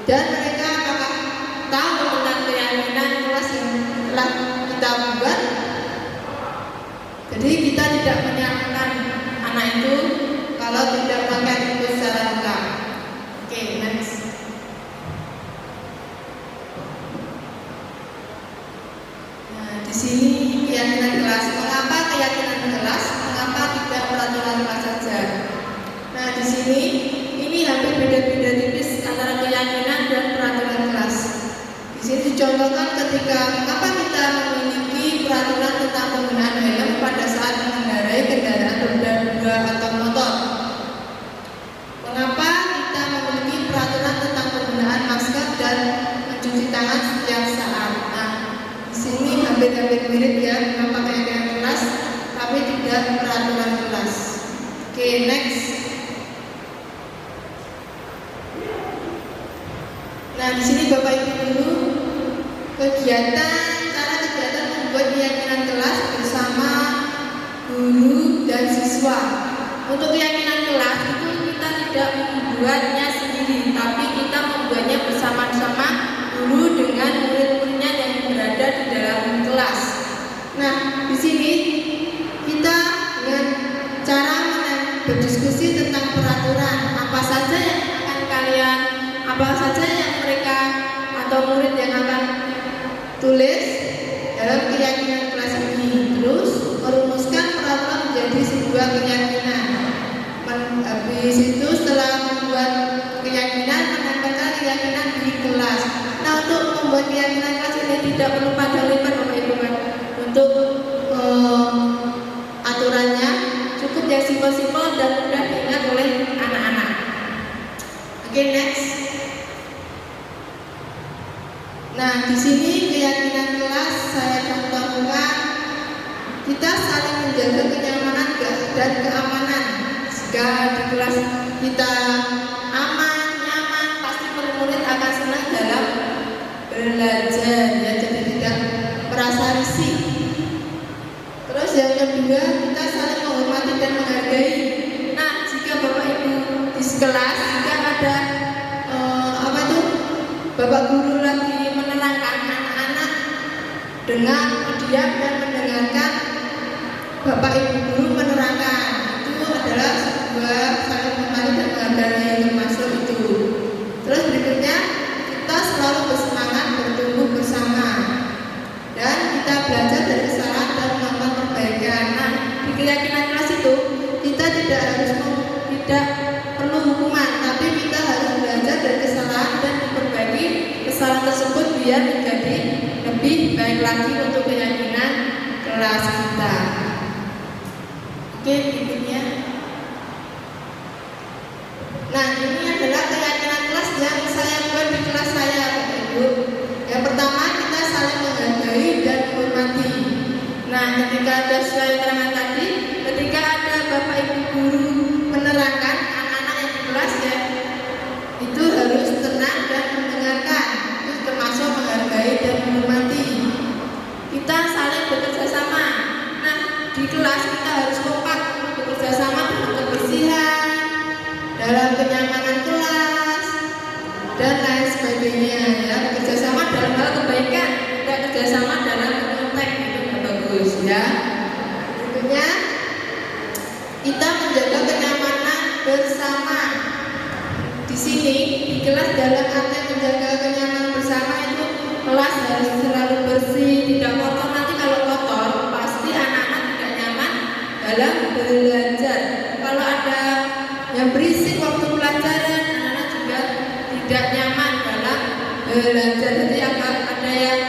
Dan mereka apakah tahu tentang keyakinan kelas yang telah kita buat? Jadi kita tidak menyalahkan anak itu kalau tidak pakai itu secara lengkap. Oke, next. Nah, di sini keyakinan kelas. Mengapa keyakinan kelas? Mengapa tidak peraturan kelas saja? Nah, di sini ini hampir beda-beda tipis antara keyakinan dan peraturan kelas. Di sini dicontohkan ketika mengapa kita memiliki peraturan tentang penggunaan helm pada saat mengendarai kendaraan roda 2 atau motor. Mengapa kita memiliki peraturan tentang penggunaan masker dan mencuci tangan setiap saat. Nah, di sini hampir-hampir mirip ya, mengapa keyakinan kelas tapi tidak peraturan kelas. Oke, next. Nah, di sini Bapak Ibu dulu cara kegiatan membuat keyakinan kelas bersama guru dan siswa. Untuk keyakinan kelas itu kita tidak membuatnya sendiri, tapi kita membuatnya bersama-sama guru dengan murid-muridnya yang berada di dalam kelas. Nah, di sini kita dengan cara berdiskusi tentang peraturan apa saja yang akan kalian, apa saja yang mereka atau murid yang akan tulis dalam keyakinan kelas ini. Terus merumuskan peraturan menjadi sebuah keyakinan. Habis itu setelah membuat keyakinan tidak perlu panjang lebar Bapak Ibu untuk aturannya, cukup yang simpel-simpel dan mudah diingat oleh anak-anak. Oke, next. Nah, di sini keyakinan kelas saya contohkan, kita saling menjaga kenyamanan dan keamanan. Jika di kelas kita aman, nyaman, pasti murid-murid akan senang dalam belajar, ya, jadi tidak merasa risih. Terus yang kedua, kita saling menghormati dan menghargai. Nah, jika Bapak Ibu di kelas, jika ada Bapak Guru lagi menerangkan, anak-anak dengan diam dan mendengarkan Bapak Ibu Guru menerangkan, itu adalah sebuah saling menghormati dan menghargai, termasuk itu. Terus berikutnya, kita selalu bersemangat bertumbuh bersama dan kita belajar dari kesalahan dan melakukan perbaikan. Nah, di keyakinan kelas itu kita tidak perlu hukuman, tapi kita harus belajar dari kesalahan dan memperbaiki kesalahan tersebut biar menjadi lebih baik lagi untuk keyakinan kelas kita. Oke, berikutnya. Nah, ini adalah keyakinan kelas yang saya buat di kelas saya, Bapak Ibu. Yang pertama, kita saling menghargai dan menghormati. Nah, ketika ada sesuai keterangan tadi, ketika ada Bapak Ibu Guru menerangkan anak-anak yang di kelas, ya, itu harus tenang dan mendengarkan, itu termasuk menghargai dan menghormati. Kita saling bekerja sama. Nah, di kelas kita harus kompak bekerja sama dalam kebersihan, dalam kenyamanan kelas, dan lain sebagainya, ya, bekerja sama dalam hal kebaikan, tidak kerjasama dalam konteks, itu tidak bagus, ya. Berikutnya, kita menjaga kenyamanan bersama. Di sini di kelas dalam arti menjaga kenyamanan bersama itu kelas harus selalu bersih, tidak kotor. Nanti kalau kotor pasti anak-anak tidak nyaman dalam belajar. Kalau ada yang berisik waktu pelajaran, anak-anak juga tidak nyaman dalam belajar. Jadi ada yang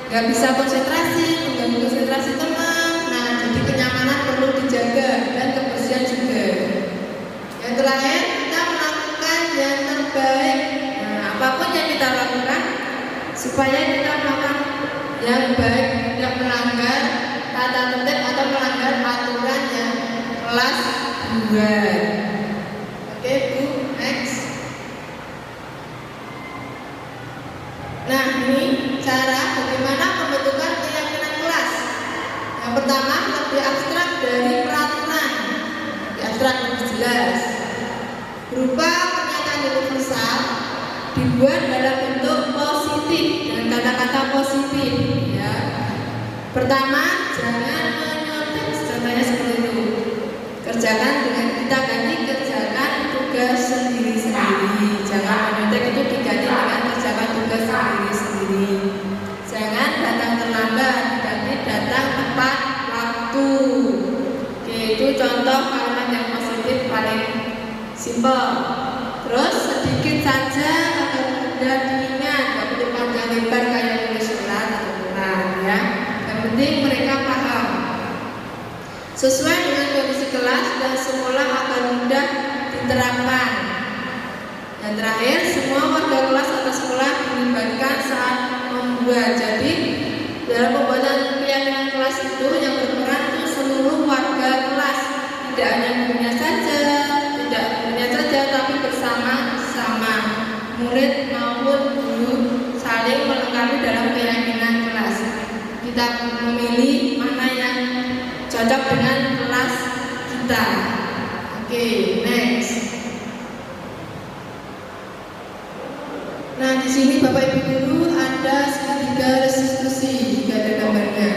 nggak bisa konsentrasi, mengganggu konsentrasi teman. Nah, jadi kenyamanan perlu dijaga dan kebersihan juga. Yang terakhir, kita melakukan yang terbaik. Nah, apapun yang kita lakukan supaya kita melakukan yang baik, tidak melanggar tata tertib atau melanggar aturan yang kelas 2. Oke, Bu, next. Nah, ini cara bagaimana pembentukan keyakinan kelas. Yang pertama, lebih abstrak dari peraturan. Lebih abstrak, lebih jelas. Berupa pernyataan universal dibuat dalam bentuk positif dengan kata-kata positif, ya. Pertama, jangan menyontek, contohnya seperti itu. Kerjakan dengan kita ganti kerjakan tugas sendiri-sendiri. Jangan menyontek itu diganti dengan kerjakan tugas sendiri-sendiri. Jangan datang terlambat, diganti datang tepat waktu. Oke, itu contoh kalimat yang positif paling simpel. Terus sedikit saja agar mudah diingat, nggak perlu panjang lebar kayak nulis surat atau Quran, ya. Yang penting mereka paham. Sesuai dengan kondisi kelas dan sekolah akan mudah diterapkan. Dan terakhir, semua warga kelas atau sekolah dilibatkan saat membuat. Jadi dalam pembuatan keyakinan kelas itu yang berperan itu seluruh warga kelas, tidak hanya gurunya saja, tapi bersama-sama murid maupun guru saling melengkapi dalam keyakinan kelas. Kita memilih mana yang cocok dengan kelas kita. Oke, next. Nah, di sini Bapak Ibu Guru ada segitiga restitusi, jika ada gambarnya.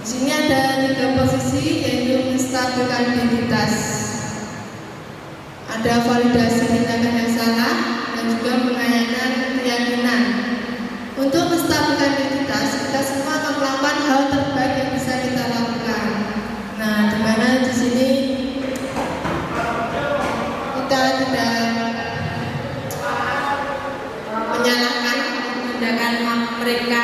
Di sini ada 3 posisi, yaitu menstabilkan identitas, ada validasi tindakan yang salah, dan juga menanyakan keyakinan. Untuk menstabilkan identitas, kita semua akan melakukan hal terbaik yang bisa kita lakukan. Nah, di mana di sini kita tidak menyalahkan tindakan mereka,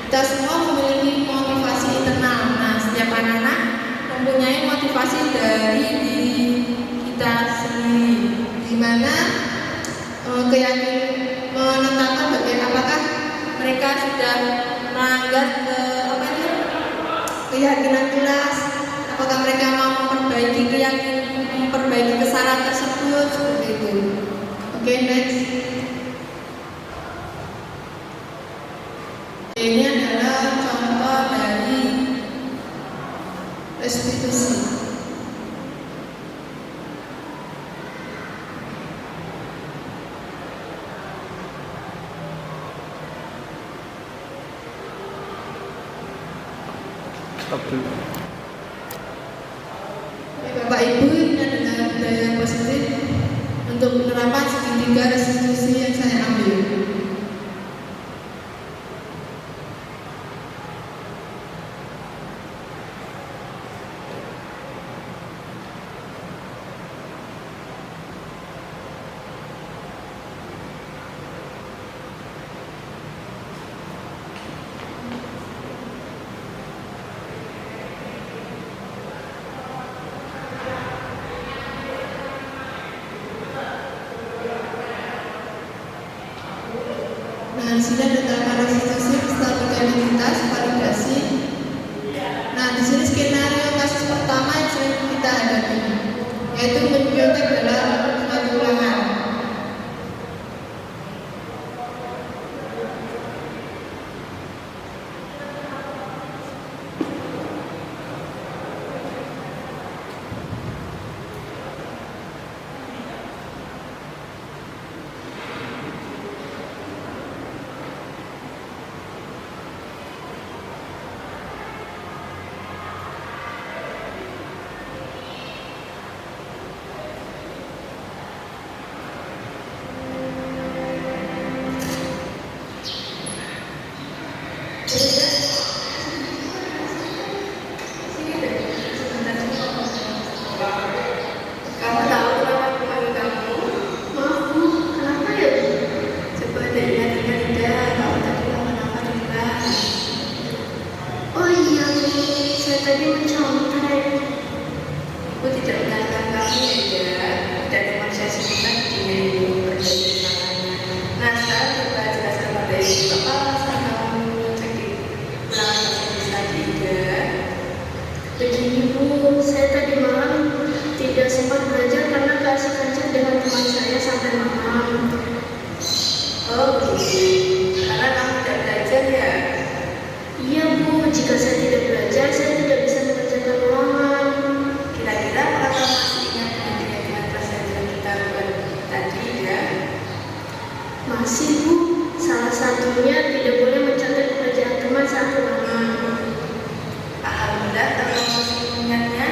Kita semua memiliki motivasi internal. Nah, setiap anak-anak mempunyai motivasi dari diri kita sendiri, di mana keyakinan menetapkan bagian apakah mereka sudah melanggar keyakinan kelas, apakah mereka mau memperbaiki kesalahan tersebut, seperti itu. Oke, next. Ini adalah contoh dari restitusi. Bapak Ibu, ini adalah budaya positif untuk penerapan segitiga restitusi yang saya ambil. Nah, di sini ada tahapan restitusi, stabilitas identitas, validasi. Nah, di sini skenario kasus pertama yang sering kita hadapi, yaitu menyontek dalam suatu ulangan. Kamu tahu kenapa aku panggil kamu? Maaf Bu, kenapa ya Bu? Coba deh ingat-ingat tidak, kamu tadi kenapa tidak? Oh iya Bu, saya tadi mencontek. Ibu tidak mengingatkan kamu ya, dan memang saya sebutkan di perjanjian sananya. Nah, sekarang coba jelaskan pada Ibu apa alasan kamu cek di ulangan tersebut tadi ya? Begini Bu, saya tadi malam tidak sempat belajar karena keasikan dengan teman saya sampai malam. Oh begitu, karena kamu tidak belajar ya? Iya Bu, jika saya tidak belajar, saya tidak bisa mengerjakan ulangan. Kira-kira apakah kamu masih ingat dengan pelajaran kita tadi ya? Masih Bu, salah satunya tidak boleh mencatat pekerjaan teman saat ulangan. Alhamdulillah, kalau kamu masih mengingatnya,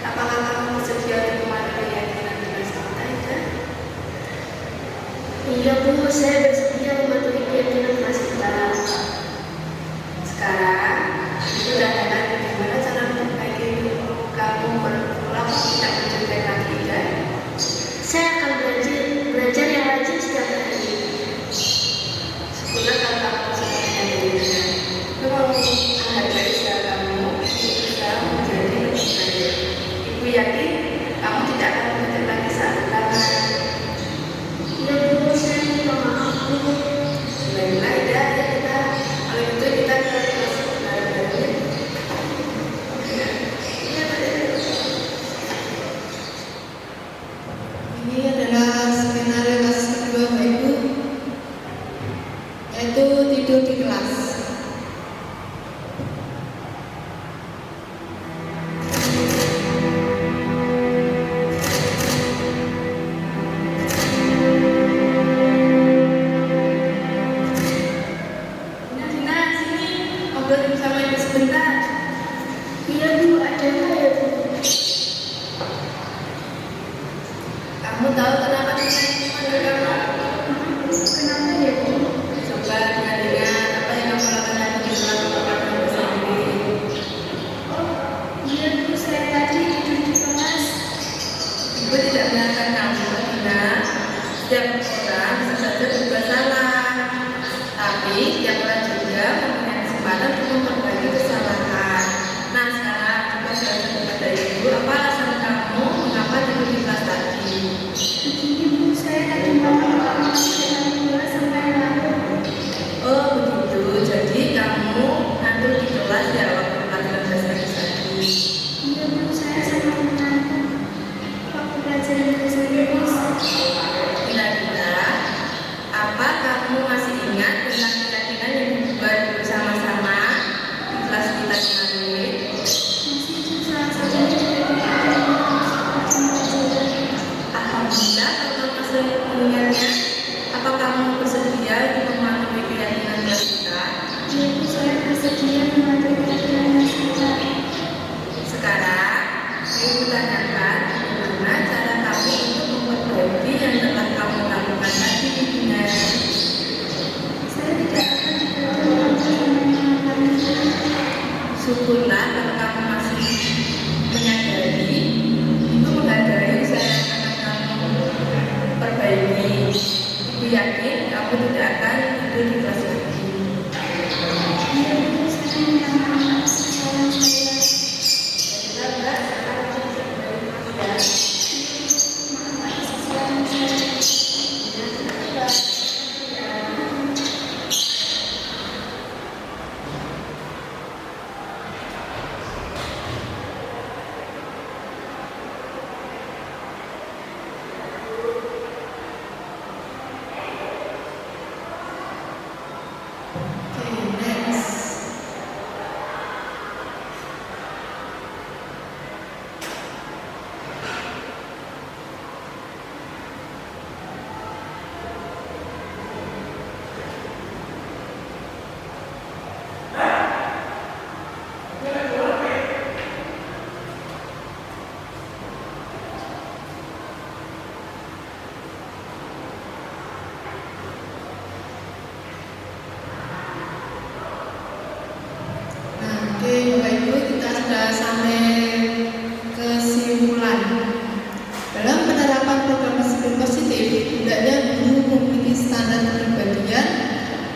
apakah kamu bersedia untuk mematuhi keyakinan dengan sama tidak? Iya Bu, saya bersedia mematuhi keyakinan kelas kita. Sekarang, Ibu tanyakan bagaimana cara memperbaiki kamu berulang tidak mencontek lagi ya? Saya akan belajar yang rajin setiap hari. Sekolah kalau kamu sudah menjadi itu mau menghargai usaha kamu, bisa menjadi lebih baik. Ibu yakin kamu tidak akan mencontek lagi saat ulangan. Ya Bu, saya minta maaf Bu. Baiklah ya, kita kalau itu kita masuk ke dalam. Ini adalah skenario kasus kedua Bapak Ibu, yaitu tidur di kelas. Nah, sini ngobrol bersama Ibu sebentar. Iya Bu, ada apa ya Bu? Kamu tahu kenapa saya memanggil kamu? Kenapa ya Bu? Coba ingat-ingat apa yang kamu lakukan tadi di dalam tempat kamu sendiri. Oh, iya Bu, saya tadi tidur di kelas. Ibu tidak menyalahkan kamu, Dina. Setiap orang bisa saja berbuat salah. Tapi tiap orang juga mempunyai kesempatan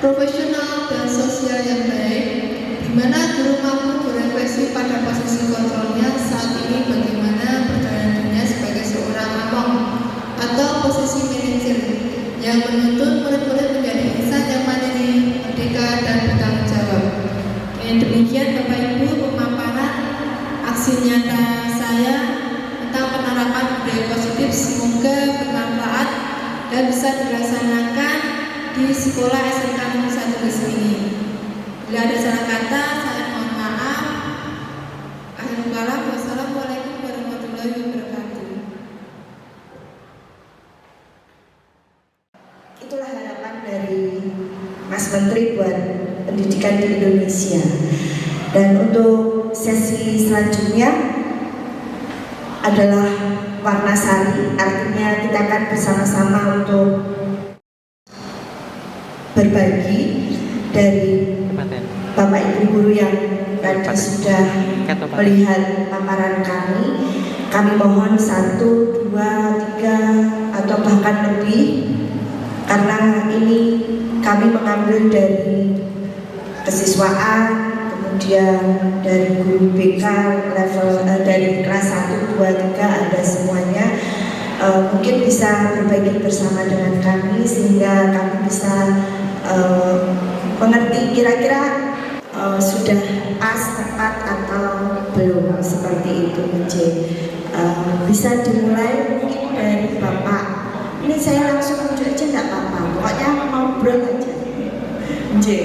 profesional dan sosial yang baik, di mana guru mampu berefleksi pada posisi kontrolnya saat ini bagaimana berjalan dunia sebagai seorang among atau posisi manajer yang menuntut murid-murid menjadi insan yang mandiri, merdeka, dan bertanggung jawab. Dengan demikian Bapak Ibu, pemaparan aksi nyata saya tentang penerapan budaya positif semoga bermanfaat dan bisa dilaksanakan di sekolah SMK Negeri 1 Gresik ini. Bila ada salah kata, saya mohon maaf. Akhirul kalam, wassalamualaikum warahmatullahi wabarakatuh. Itulah harapan dari Mas Menteri buat pendidikan di Indonesia. Dan untuk sesi selanjutnya adalah warna sari, artinya kita akan bersama-sama untuk berbagi dari Bapak Ibu guru yang tadi sudah melihat paparan kami. Kami mohon 1, 2, 3 atau bahkan lebih, karena ini kami mengambil dari kesiswaan, kemudian dari guru BK level dari kelas 1, 2, 3 ada semuanya. Mungkin bisa berbagi bersama dengan kami sehingga kami bisa mengerti kira-kira sudah pas, tepat atau belum, seperti itu. Bisa dimulai mungkin dari Bapak. Ini saya langsung tunjuk aja nggak apa-apa, pokoknya ngobrol aja.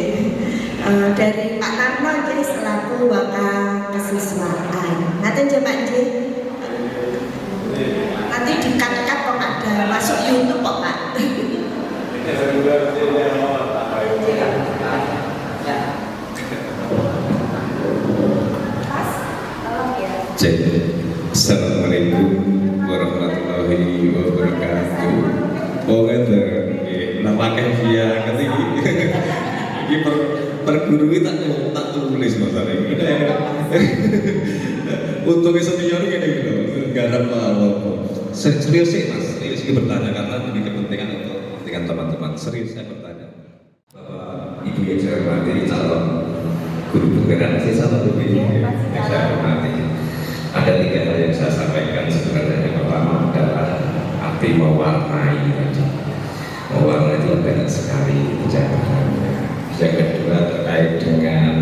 Dari Pak Tarno jadi selaku wakil kesiswaan. Nanti coba nanti dikat-kat kok ada masuk YouTube kok Pak. Assalamualaikum warahmatullahi wabarakatuh. Oh ngeten, nampaknya via ketiki. Ini perguru tak tulis masalah ini. Untuk senior gini gitu, garap apa? Serius sih Mas, serius ini bertanya karena ini kepentingan untuk kepentingan teman-teman. Serius saya bertanya. Bapak Ibu yang saya hormati, calon guru penggerak siswa lebih yang saya hormati. Ada 3 hal yang saya sampaikan sebenarnya. Yang pertama adalah arti mewarnai tadi. Mewarnai itu banyak sekali bicaranya. Yang kedua terkait dengan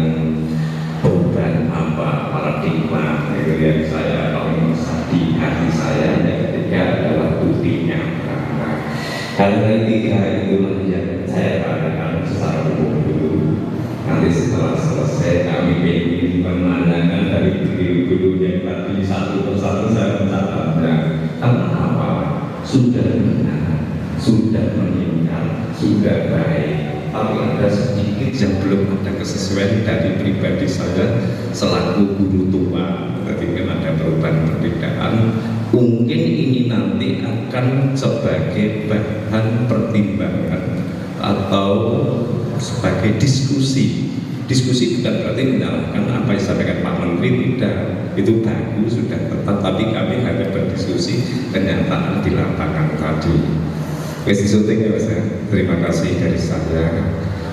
beban apa paradigma itu yang saya paling di hati saya. Yang ketiga adalah buktinya. Hal-hal 3 itulah yang saya tanyakan secara umum dulu. Nanti setelah selesai kami ingin menanyakan dari guru-guru yang tadi satu persatu saya mencatatnya. Karena apa? Sudah benar, sudah meninggal, sudah baik. Tapi ada sedikit yang belum ada kesesuaian dari pribadi saya selaku guru tua. Tadi kan ada perubahan perbedaan. Mungkin ini nanti akan sebagai bahan pertimbangan atau sebagai diskusi. Diskusi bukan berarti menyalahkan apa yang disampaikan Pak Menteri, tidak. Itu bagus, sudah tetap, tapi kami hanya berdiskusi kenyataan di lapangan tadi. Wes syuting ya Mas ya. Terima kasih dari saya.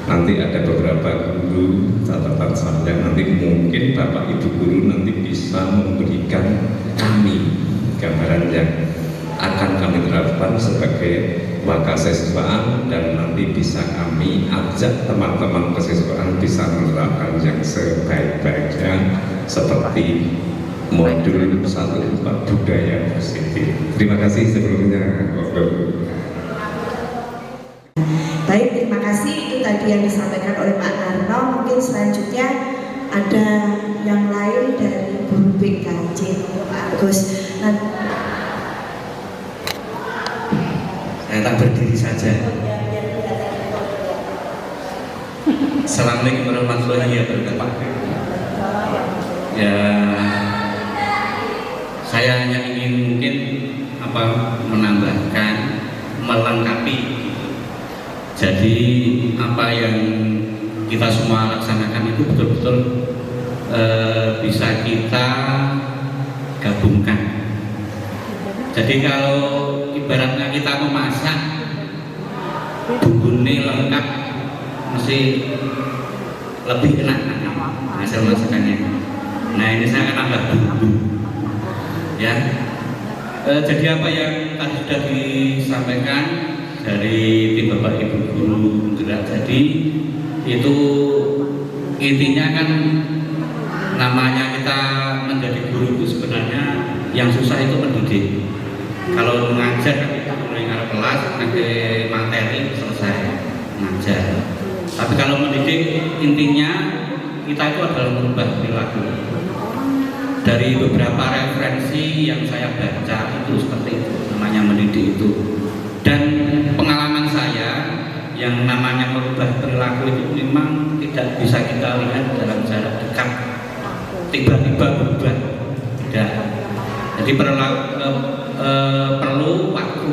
Nanti ada beberapa guru catatan saya. Nanti mungkin Bapak Ibu guru nanti bisa memberikan kami gambaran yang akan kami terapkan sebagai wakil kesiswaan, dan nanti bisa kami ajak teman-teman kesiswaan bisa menerapkan yang sebaik-baiknya seperti modul 1 budaya positif. Terima kasih sebelumnya. Baik, terima kasih. Itu tadi yang disampaikan oleh Pak Tarno. Mungkin selanjutnya ada yang lain dari guru BKJ, Pak Agus. Saya tak berdiri saja. Assalamualaikum warahmatullahi wabarakatuh. Ya, saya hanya ingin mungkin menambahkan, melengkapi. Jadi apa yang kita semua laksanakan itu betul-betul bisa kita gabungkan. Jadi kalau ibaratnya kita memasak, bumbunya lengkap, mesti lebih enak hasil masakannya. Nah ini saya akan tambah bumbu ya. Jadi apa yang tadi sudah disampaikan dari tim Bapak Ibu guru gerak, jadi itu intinya kan namanya kita menjadi guru itu sebenarnya yang susah itu mendidik. Kalau mengajar kan kita mulai ngarep kelas nanti materi selesai mengajar. Tapi kalau mendidik intinya kita itu adalah merubah perilaku. Dari beberapa referensi yang saya baca itu seperti itu, namanya mendidik itu. Dan pengalaman saya yang namanya merubah perilaku itu memang tidak bisa kita lihat dalam jarak dekat, tiba-tiba berubah, tidak. Jadi perlu waktu,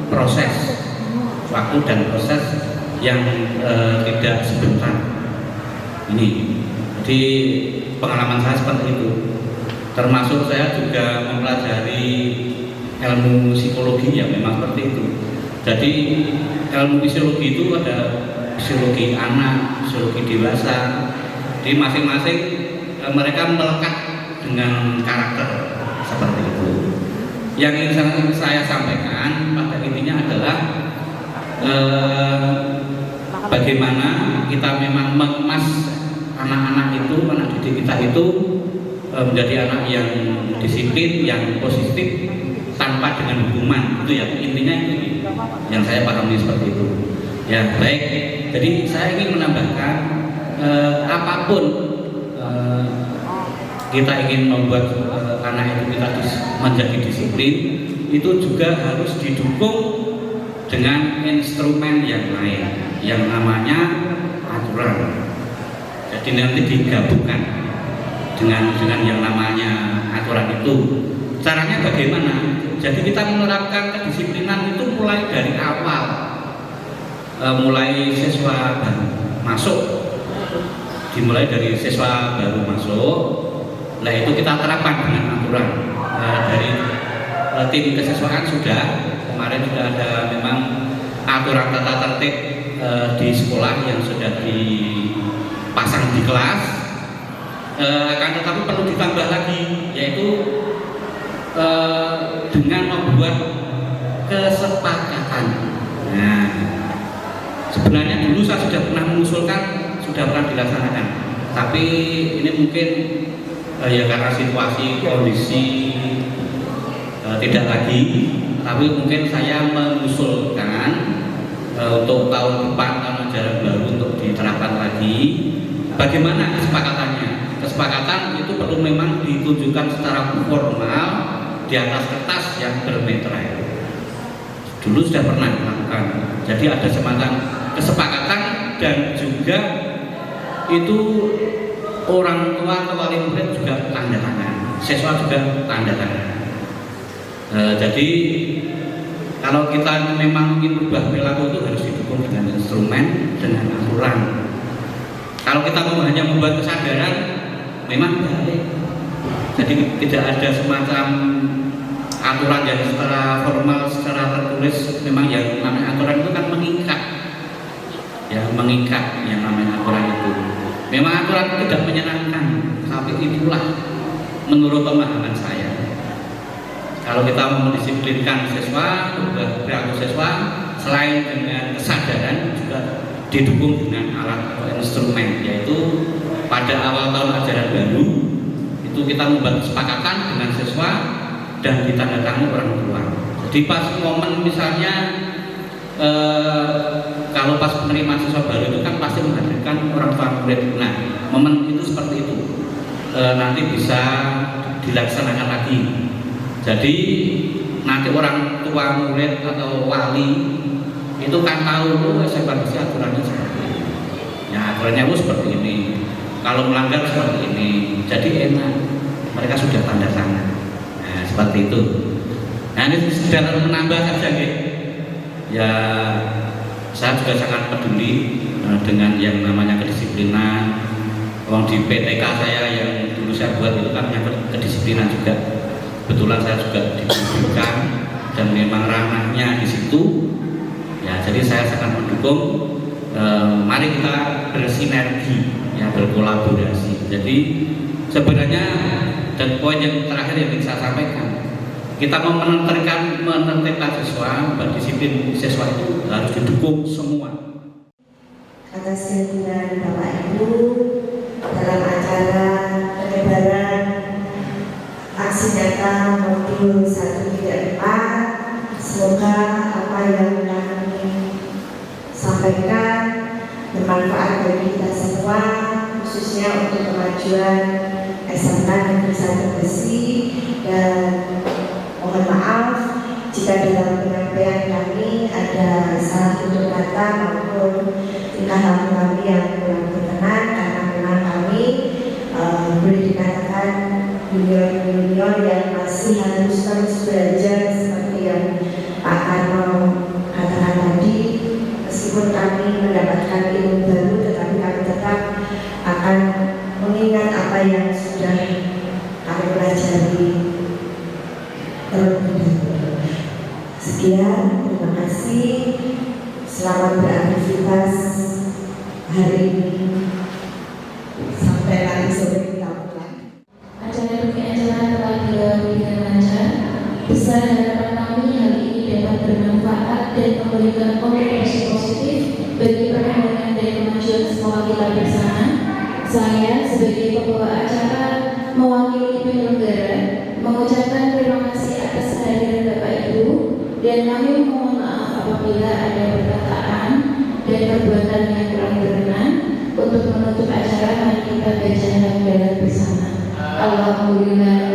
proses, waktu dan proses yang tidak sebentar. Ini, jadi pengalaman saya seperti itu. Termasuk saya juga mempelajari ilmu psikologi ya memang seperti itu. Jadi ilmu fisiologi itu ada fisiologi anak, fisiologi dewasa. Di masing-masing mereka melekat dengan karakter seperti itu. Yang ingin saya sampaikan pada intinya adalah bagaimana kita memang mengemas anak-anak itu, anak didik kita itu menjadi anak yang disiplin, yang positif, tanpa dengan hukuman. Itu ya intinya itu yang saya pahami seperti itu. Ya baik, jadi saya ingin menambahkan apapun kita ingin membuat anak itu kita menjadi disiplin, itu juga harus didukung dengan instrumen yang lain yang namanya aturan. Jadi nanti digabungkan dengan yang namanya aturan itu. Caranya bagaimana? Jadi kita menerapkan kedisiplinan itu mulai dari awal, mulai siswa baru masuk, dimulai dari siswa baru masuk. Nah itu kita terapkan dengan aturan. Dari tim kesiswaan sudah kemarin sudah ada memang aturan tata tertib di sekolah yang sudah dipasang di kelas. Akan tetapi perlu ditambah lagi, yaitu dengan membuat kesepakatan. Nah, sebenarnya dulu saya sudah pernah mengusulkan, sudah pernah dilaksanakan, tapi ini mungkin ya karena situasi kondisi tidak lagi, tapi mungkin saya mengusulkan untuk tahun depan tahun ajaran baru untuk diterapkan lagi. Bagaimana kesepakatannya? Kesepakatan itu perlu memang ditunjukkan secara formal di atas kertas yang bermeterai. Dulu sudah pernah melakukan. Jadi ada semacam kesepakatan dan juga itu orang tua atau wali murid juga tanda tangan, siswa juga tanda tangan. Jadi kalau kita memang ingin berubah perilaku itu harus didukung dengan instrumen, dengan aturan. Kalau kita hanya membuat kesadaran, memang baik. Jadi tidak ada semacam aturan yang secara formal, secara tertulis. Memang yang namanya aturan itu kan mengikat, ya mengikat yang namanya aturan itu. Memang aturan itu tidak menyenangkan, tapi itulah menurut pemahaman saya. Kalau kita mau mendisiplinkan siswa, perilaku siswa, selain dengan kesadaran juga didukung dengan alat atau instrumen, yaitu pada awal tahun ajaran baru itu kita membuat kesepakatan dengan siswa dan ditandatangani orang tua. Jadi pas momen misalnya kalau pas penerimaan siswa baru itu kan pasti menghadirkan orang tua murid. Nah, momen itu seperti itu nanti bisa dilaksanakan lagi. Jadi nanti orang tua murid atau wali itu kan tahu sebenarnya aturannya seperti ini. Ya aturannya itu seperti ini. Kalau melanggar seperti ini, jadi enak. Mereka sudah tanda tangan. Nah seperti itu. Nah ini sudah menambah saja, ya saya juga sangat peduli dengan yang namanya kedisiplinan. Uang di PTK saya yang dulu saya buat itu kan yang kedisiplinan juga. Kebetulan saya juga dibutuhkan dan memang ranahnya di situ. Ya, jadi saya sangat mendukung mari kita bersinergi, ya, berkolaborasi. Jadi sebenarnya, dan poin yang terakhir yang ingin saya sampaikan, kita mau menertibkan siswa, berdisiplin siswa itu harus didukung semua. Atas kehadiran Bapak Ibu dalam acara penyebaran aksi nyata modul 134, semoga apa yang kami sampaikan bermanfaat bagi kita semua, khususnya untuk kemajuan SMK Negeri 1 Gresik. Dan mohon maaf jika dalam penyampaian kami ada salah tutur kata maupun tingkah laku kami yang kurang berkenan, karena memang kami boleh dikatakan junior yang masih harus terus belajar seperti yang Pak Karno katakan tadi. Meskipun kami mendapatkan ilmu baru, tetapi kami tetap akan mengingat apa yang sudah kami pelajari terlebih dahulu. Sekian, terima kasih. Selamat beraktivitas hari ini. Sampai nanti sore kita pulang. Acara acara telah dilalui dengan lancar. Besar harapan kami hari ini dapat bermanfaat dan memberikan kontribusi positif bagi perkembangan dan kemajuan sekolah kita bersama. Saya sebagai pembawa acara mewakili penyelenggara mengucapkan terima kasih atas kehadiran Bapak Ibu, dan kami mohon maaf apabila ada perkataan dan perbuatan yang kurang berkenan. Untuk menutup acara, mari kita baca hamdalah bersama. Alhamdulillah.